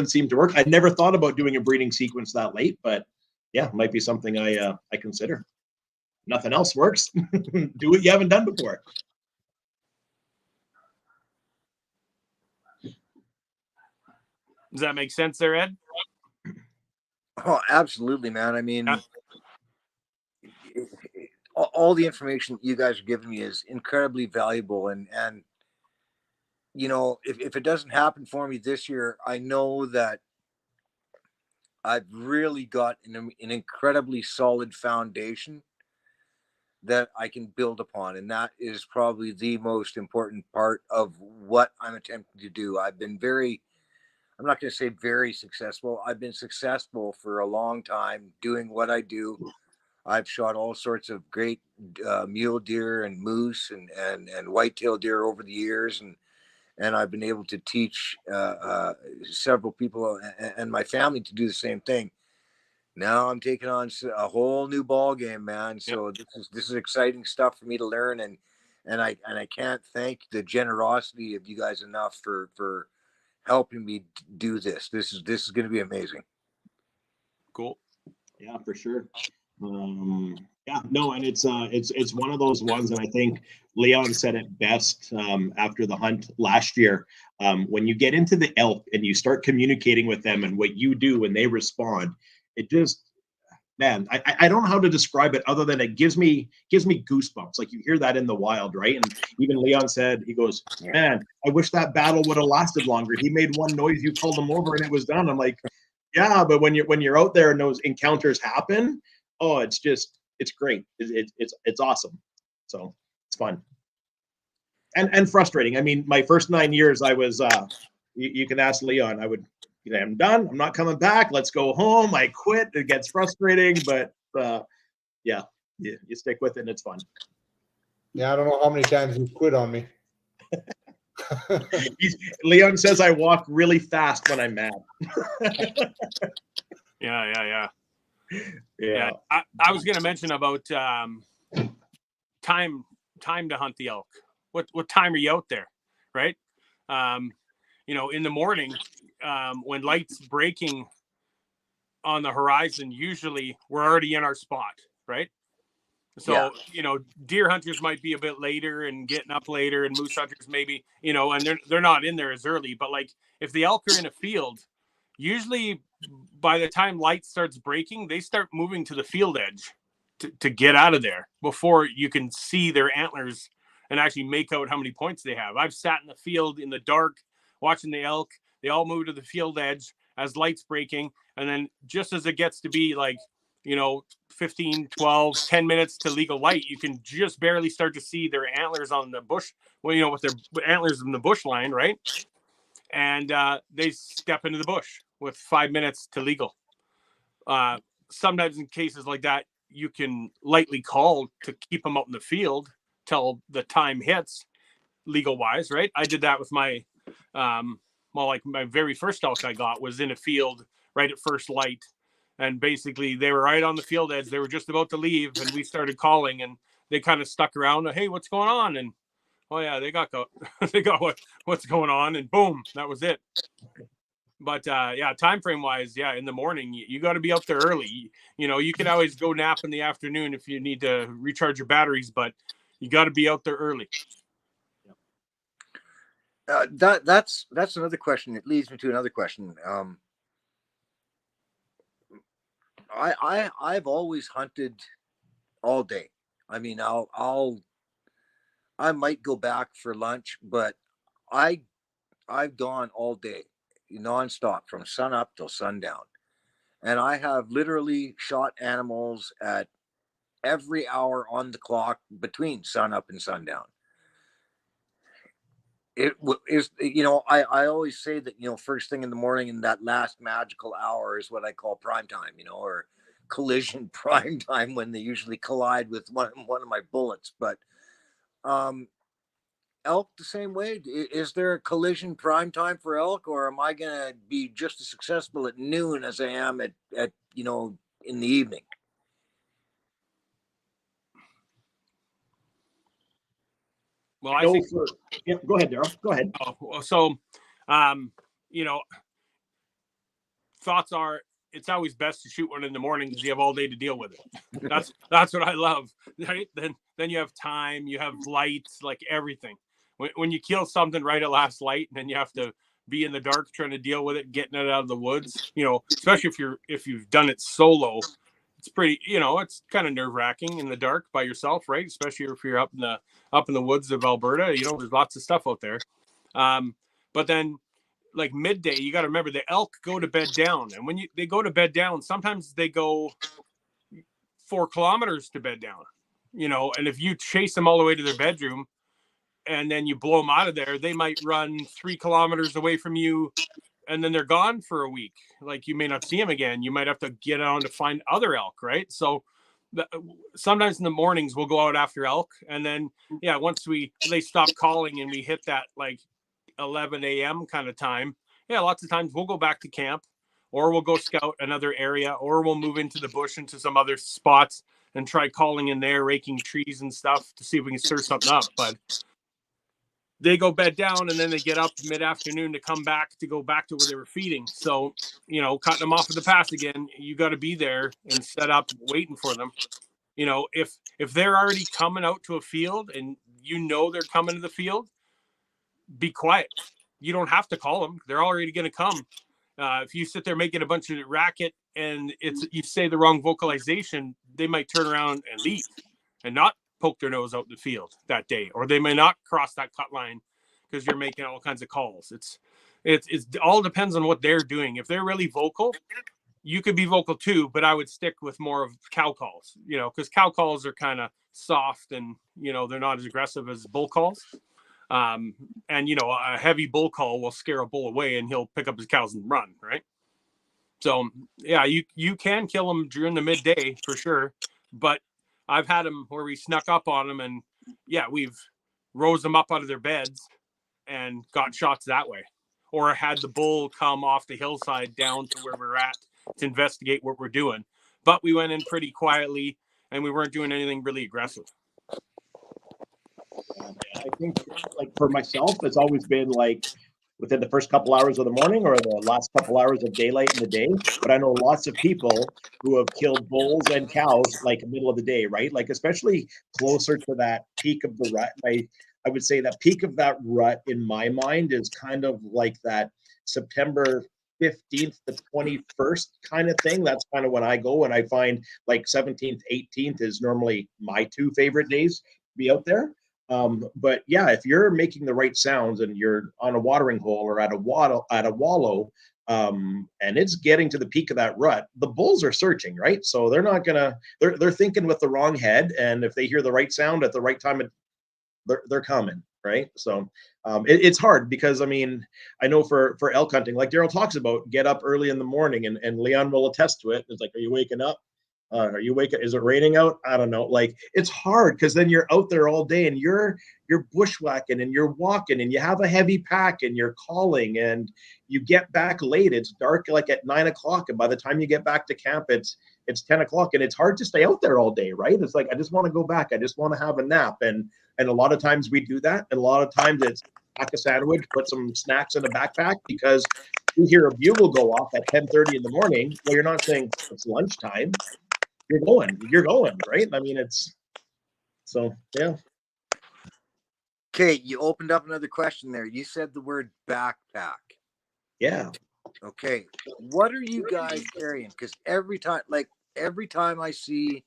[SPEAKER 1] seemed to work. I never thought about doing a breeding sequence that late, but yeah, might be something I consider. Nothing else works. Do what you haven't done before.
[SPEAKER 2] Does that make sense there, Ed?
[SPEAKER 3] Oh, absolutely, man. I mean,
[SPEAKER 2] Yeah.
[SPEAKER 3] All the information you guys are giving me is incredibly valuable. And if it doesn't happen for me this year, I know that I've really got an incredibly solid foundation that I can build upon. And that is probably the most important part of what I'm attempting to do. I'm not going to say very successful. I've been successful for a long time doing what I do. I've shot all sorts of great mule deer and moose and whitetail deer over the years. And I've been able to teach several people and my family to do the same thing. Now I'm taking on a whole new ball game, man. So this is exciting stuff for me to learn, and I can't thank the generosity of you guys enough for helping me do this. This is going to be amazing.
[SPEAKER 2] Cool.
[SPEAKER 1] Yeah, for sure. Yeah, no, and it's one of those ones, and I think Leon said it best after the hunt last year. When you get into the elk and you start communicating with them and what you do when they respond, it just, man, I don't know how to describe it other than it gives me goosebumps. Like you hear that in the wild, right? And even Leon said, he goes, man, I wish that battle would have lasted longer. He made one noise, you called him over, and it was done. I'm like, yeah, but when you're out there and those encounters happen, oh, it's great. It's awesome. So it's fun and frustrating. I mean, my first 9 years, I was. You can ask Leon. I would. I'm done. I'm not coming back. Let's go home. I quit. It gets frustrating, but yeah, you stick with it and it's fun.
[SPEAKER 4] Yeah, I don't know how many times you've quit on me.
[SPEAKER 1] Leon says I walk really fast when I'm mad.
[SPEAKER 2] Yeah. I was going to mention about time to hunt the elk. What time are you out there, right? In the morning, when light's breaking on the horizon, usually we're already in our spot, right? So, deer hunters might be a bit later and getting up later, and moose hunters maybe, and they're not in there as early. But like if the elk are in a field, usually by the time light starts breaking, they start moving to the field edge to get out of there before you can see their antlers and actually make out how many points they have. I've sat in the field in the dark watching the elk. They all move to the field edge as light's breaking. And then just as it gets to be like, 15, 12, 10 minutes to legal light, you can just barely start to see their antlers on the bush, with their antlers in the bush line, right? And they step into the bush with 5 minutes to legal. Sometimes in cases like that, you can lightly call to keep them out in the field till the time hits legal wise, right? I did that with my, my very first elk I got was in a field right at first light. And basically they were right on the field edge. They were just about to leave and we started calling and they kind of stuck around. Hey, what's going on? And oh yeah, they got what's going on, and boom, that was it. But time frame wise, in the morning you got to be out there early. You can always go nap in the afternoon if you need to recharge your batteries, but you got to be out there early.
[SPEAKER 3] That's another question. It leads me to another question. I've always hunted all day. I mean, I might go back for lunch, but I've gone all day, nonstop from sun up till sundown. And I have literally shot animals at every hour on the clock between sun up and sundown. It is, I always say that, first thing in the morning and that last magical hour is what I call prime time, or collision prime time, when they usually collide with one of my bullets. But elk the same way. Is there a collision prime time for elk, or am I going to be just as successful at noon as I am at in the evening?
[SPEAKER 2] Well, I think.
[SPEAKER 1] Go ahead, Darryl. Go ahead.
[SPEAKER 2] So, thoughts are it's always best to shoot one in the morning because you have all day to deal with it. That's what I love. Right? Then you have time, you have lights, like everything. When you kill something right at last light, and then you have to be in the dark trying to deal with it, getting it out of the woods. Especially if you've done it solo. It's pretty, it's kind of nerve wracking in the dark by yourself, right? Especially if you're up in the woods of Alberta. There's lots of stuff out there. But then, like midday, you got to remember the elk go to bed down, and when they go to bed down, sometimes they go 4 kilometers to bed down. And if you chase them all the way to their bedroom, and then you blow them out of there, they might run 3 kilometers away from you. And then they're gone for a week. Like you may not see them again. You might have to get on to find other elk, right? So sometimes in the mornings we'll go out after elk, and then once they stop calling and we hit that like 11 a.m. kind of time. Lots of times we'll go back to camp, or we'll go scout another area, or we'll move into the bush into some other spots and try calling in there, raking trees and stuff to see if we can stir something up. But they go bed down and then they get up mid-afternoon to come back to go back to where they were feeding. So, you know, cutting them off at the pass again, you got to be there and set up waiting for them. You know, if they're already coming out to a field and you know they're coming to the field, be quiet. You don't have to call them. They're already going to come. If you sit there making a bunch of racket and you say the wrong vocalization, they might turn around and leave and not poke their nose out in the field that day, or they may not cross that cut line because you're making all kinds of calls. It's all depends on what they're doing. If they're really vocal, you could be vocal too, but I would stick with more of cow calls, you know, because cow calls are kind of soft and, you know, they're not as aggressive as bull calls. And, you know, a heavy bull call will scare a bull away and he'll pick up his cows and run, right? So, yeah, you can kill them during the midday for sure. But I've had them where we snuck up on them and, yeah, we've rose them up out of their beds and got shots that way. Or had the bull come off the hillside down to where we're at to investigate what we're doing. But we went in pretty quietly and we weren't doing anything really aggressive.
[SPEAKER 1] I think, like, for myself, it's always been like within the first couple hours of the morning or the last couple hours of daylight in the day. But I know lots of people who have killed bulls and cows like middle of the day, right? Like, especially closer to that peak of the rut. I would say that peak of that rut in my mind is kind of like that September 15th to 21st kind of thing. That's kind of when I go, and I find like 17th, 18th is normally my two favorite days to be out there. But yeah, if you're making the right sounds and you're on a watering hole or at a wallow, and it's getting to the peak of that rut, the bulls are searching, right? So they're not gonna, they're thinking with the wrong head. And if they hear the right sound at the right time, they're coming, right? So it's hard because, I mean, I know for elk hunting, like Darryl talks about, get up early in the morning, and Leon will attest to it. It's like, are you waking up? Are you waking? Is it raining out? I don't know. Like, it's hard because then you're out there all day and you're bushwhacking and you're walking and you have a heavy pack and you're calling and you get back late. It's dark like at 9 o'clock, and by the time you get back to camp, it's 10 o'clock, and it's hard to stay out there all day, right? It's like, I just want to go back. I just want to have a nap, and a lot of times we do that, and a lot of times it's pack a sandwich, put some snacks in a backpack, because you hear a bugle go off at 10:30 in the morning. Well, you're not saying it's lunchtime. You're going, right? I mean, it's so, yeah.
[SPEAKER 3] Okay, you opened up another question there. You said the word backpack.
[SPEAKER 1] Yeah.
[SPEAKER 3] Okay, what are you guys carrying? Because every time I see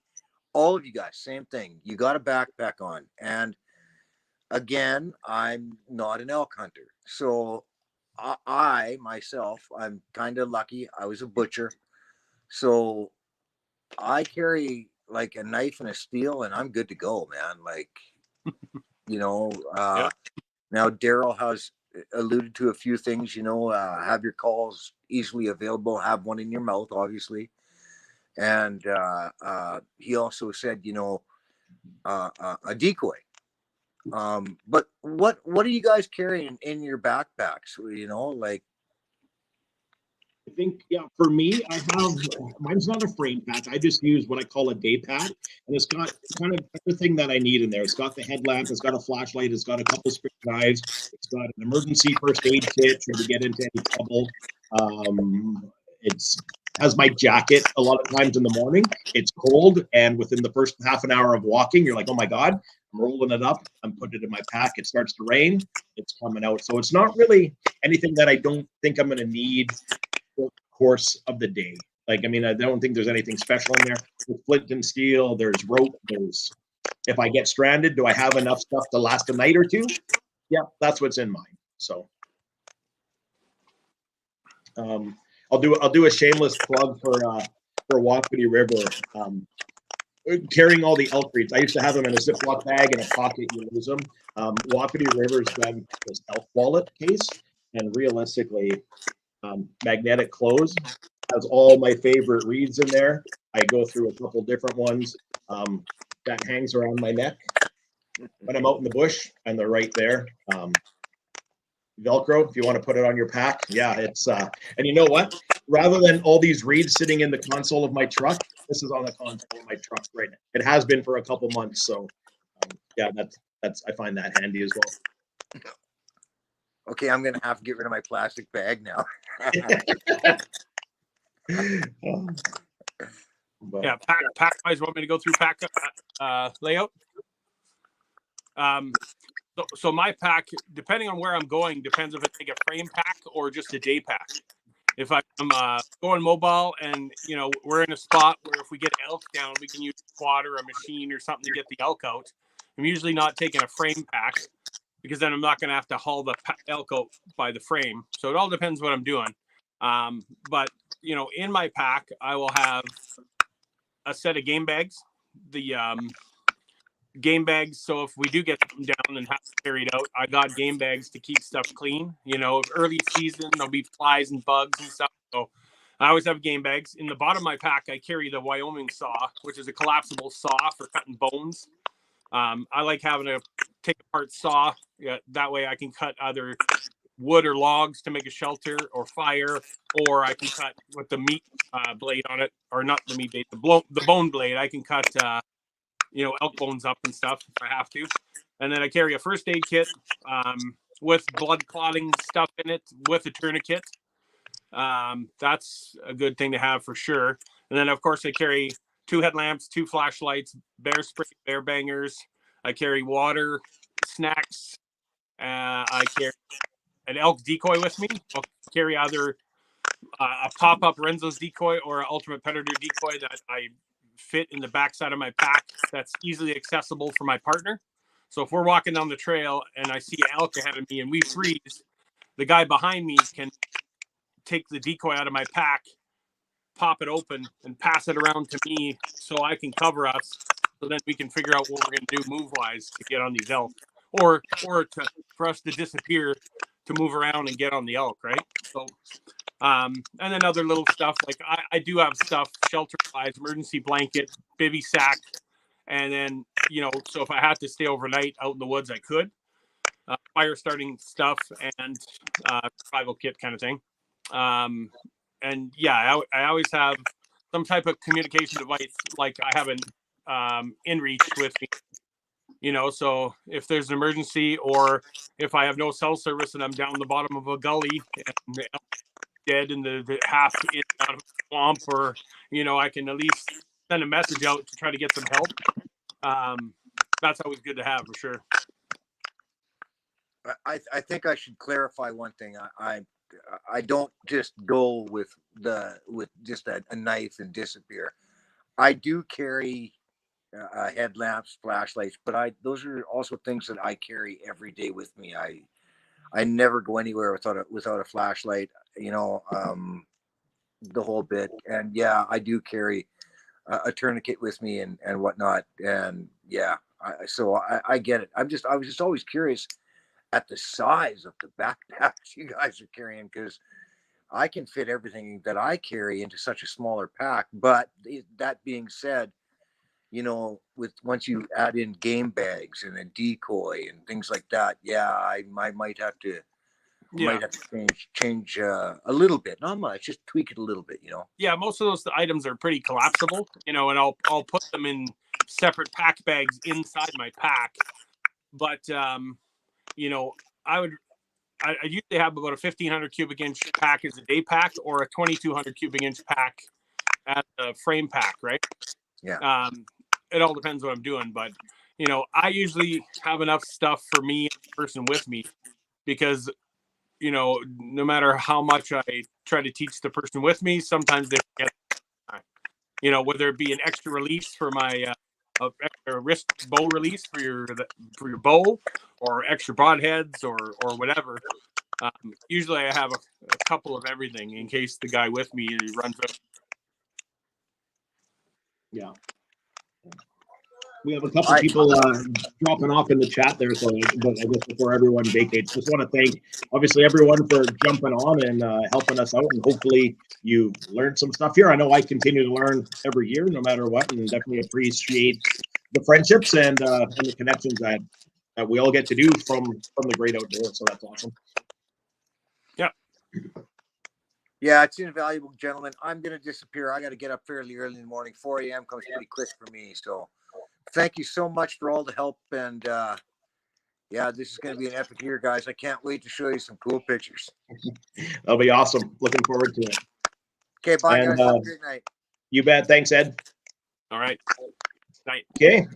[SPEAKER 3] all of you guys, same thing. You got a backpack on, and again, I'm not an elk hunter, so I myself, I'm kind of lucky. I was a butcher, so I carry like a knife and a steel, and I'm good to go, man. Like, you know,
[SPEAKER 2] Yeah.
[SPEAKER 3] now Darryl has alluded to a few things, you know, have your calls easily available, have one in your mouth, obviously. And he also said, you know, a decoy. But what are you guys carrying in your backpacks? You know, like,
[SPEAKER 1] I think, yeah, for me, mine's not a frame pack. I just use what I call a day pack, and it's got kind of everything that I need in there. It's got the headlamp, it's got a flashlight, it's got a couple spare knives, it's got an emergency first aid kit should we get into any trouble. It's has my jacket. A lot of times in the morning, it's cold, and within the first half an hour of walking, you're like, oh my God, I'm rolling it up, I'm putting it in my pack. It starts to rain, it's coming out. So it's not really anything that I don't think I'm going to need course of the day. Like, I mean, I don't think there's anything special in there. There's flint and steel, there's rope, there's, if I get stranded, do I have enough stuff to last a night or two? Yeah, that's what's in mine. So I'll do a shameless plug for Wapiti River. Carrying all the elk reeds. I used to have them in a Ziploc bag in a pocket. You lose them. Wapiti River's got this elk wallet case, and realistically, magnetic close has all my favorite reeds in there. I go through a couple different ones that hangs around my neck when I'm out in the bush, and they're right there. Velcro, if you want to put it on your pack. Yeah, it's and you know what? Rather than all these reeds sitting in the console of my truck, this is on the console of my truck right now. It has been for a couple months, so yeah, that's I find that handy as well.
[SPEAKER 3] Okay, I'm gonna have to get rid of my plastic bag now.
[SPEAKER 1] But
[SPEAKER 2] Yeah, pack wise, want me to go through pack layout? So my pack, depending on where I'm going, depends if I take a frame pack or just a day pack. If I'm going mobile and we're in a spot where if we get elk down, we can use a quad or a machine or something to get the elk out. I'm usually not taking a frame pack because then I'm not going to have to haul the elk out by the frame. So it all depends what I'm doing. But in my pack, I will have a set of game bags. The game bags. So if we do get them down and have to carry it out, I got game bags to keep stuff clean. Early season, there'll be flies and bugs and stuff. So I always have game bags. In the bottom of my pack, I carry the Wyoming saw, which is a collapsible saw for cutting bones. I like having a take apart saw. Yeah, that way I can cut either wood or logs to make a shelter or fire, or I can cut with the meat blade on it, or not the meat blade, the bone blade. I can cut elk bones up and stuff if I have to. And then I carry a first aid kit with blood clotting stuff in it with a tourniquet. That's a good thing to have for sure. And then, of course, I carry 2 headlamps, 2 flashlights, bear spray, bear bangers. I carry water, snacks. I carry an elk decoy with me. I'll carry either a pop-up Renzo's decoy or an ultimate predator decoy that I fit in the backside of my pack that's easily accessible for my partner. So if we're walking down the trail and I see an elk ahead of me and we freeze, the guy behind me can take the decoy out of my pack, pop it open, and pass it around to me so I can cover us. So then we can figure out what we're going to do move-wise to get on these elk, or for us to disappear to move around and get on the elk, right? So, and then other little stuff like I do have stuff, shelter-wise, emergency blanket, bivy sack, and then so if I had to stay overnight out in the woods, I could. Fire starting stuff and survival kit kind of thing. And yeah, I always have some type of communication device. Like I have an InReach with me, so if there's an emergency or if I have no cell service and I'm down the bottom of a gully and the elk dead in the half in out of a swamp, or I can at least send a message out to try to get some help. That's always good to have for sure.
[SPEAKER 3] I think I should clarify one thing. I don't just go with just a knife and disappear. I do carry headlamps, flashlights, but those are also things that I carry every day with me. I never go anywhere without a flashlight, the whole bit. And yeah, I do carry a tourniquet with me and whatnot. And yeah, so I get it. I was just always curious at the size of the backpacks you guys are carrying, because I can fit everything that I carry into such a smaller pack. But that being said, with once you add in game bags and a decoy and things like that, yeah, I might have to change a little bit, not much, just tweak it a little bit,
[SPEAKER 2] Yeah, most of those items are pretty collapsible, and I'll put them in separate pack bags inside my pack. But I usually have about a 1,500 cubic inch pack as a day pack, or a 2,200 cubic inch pack as a frame pack, right?
[SPEAKER 3] Yeah.
[SPEAKER 2] It all depends what I'm doing, but I usually have enough stuff for me and the person with me, because no matter how much I try to teach the person with me, sometimes they forget. Whether it be an extra release for my extra wrist bow release for your bow, or extra broadheads, or whatever. Usually I have a couple of everything in case the guy with me runs out.
[SPEAKER 1] yeah. We have a couple people dropping off in the chat there, so but I guess before everyone vacates, just want to thank obviously everyone for jumping on and helping us out, and hopefully you learned some stuff here. I know I continue to learn every year, no matter what, and definitely appreciate the friendships and the connections that we all get to do from the great outdoors. So that's awesome.
[SPEAKER 3] Yeah, it's invaluable, gentlemen. I'm going to disappear. I got to get up fairly early in the morning. 4 a.m. comes pretty quick for me. So thank you so much for all the help. And Yeah, this is going to be an epic year, guys. I can't wait to show you some cool pictures.
[SPEAKER 1] That'll be awesome. Looking forward to it.
[SPEAKER 3] Okay, bye,
[SPEAKER 1] And,
[SPEAKER 3] guys. Have a great night.
[SPEAKER 1] You bet. Thanks, Ed.
[SPEAKER 2] All right. Night.
[SPEAKER 1] Okay.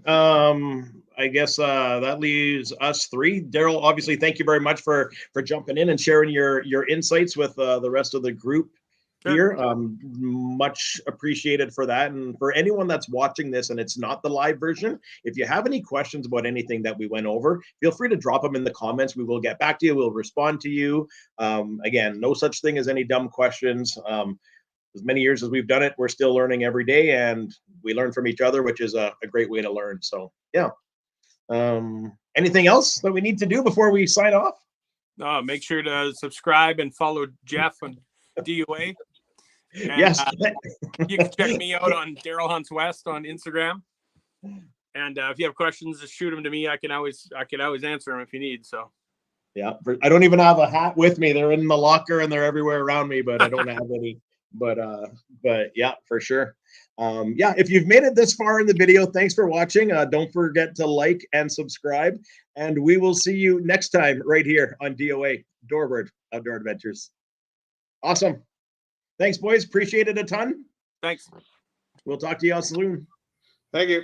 [SPEAKER 1] I guess that leaves us three. Darryl, obviously, thank you very much for jumping in and sharing your insights with the rest of the group here. Much appreciated for that. And for anyone that's watching this and it's not the live version, if you have any questions about anything that we went over, feel free to drop them in the comments. We will get back to you. We'll respond to you. Again, no such thing as any dumb questions. As many years as we've done it, we're still learning every day, and we learn from each other, which is a great way to learn. So yeah. Anything else that we need to do before we sign off?
[SPEAKER 2] Make sure to subscribe and follow Jeff on DUA. And,
[SPEAKER 1] Yes.
[SPEAKER 2] You can check me out on Darryl Hunts West on Instagram. And if you have questions, just shoot them to me. I can always answer them if you need. So.
[SPEAKER 1] Yeah, I don't even have a hat with me. They're in the locker and they're everywhere around me, but I don't have any. But yeah, for sure. Yeah, if you've made it this far in the video, thanks for watching. Don't forget to like and subscribe, and we will see you next time right here on DOA, Dorward Outdoor Adventures. Awesome. Thanks, boys. Appreciate it a ton.
[SPEAKER 2] Thanks.
[SPEAKER 1] We'll talk to you all soon.
[SPEAKER 4] Thank you.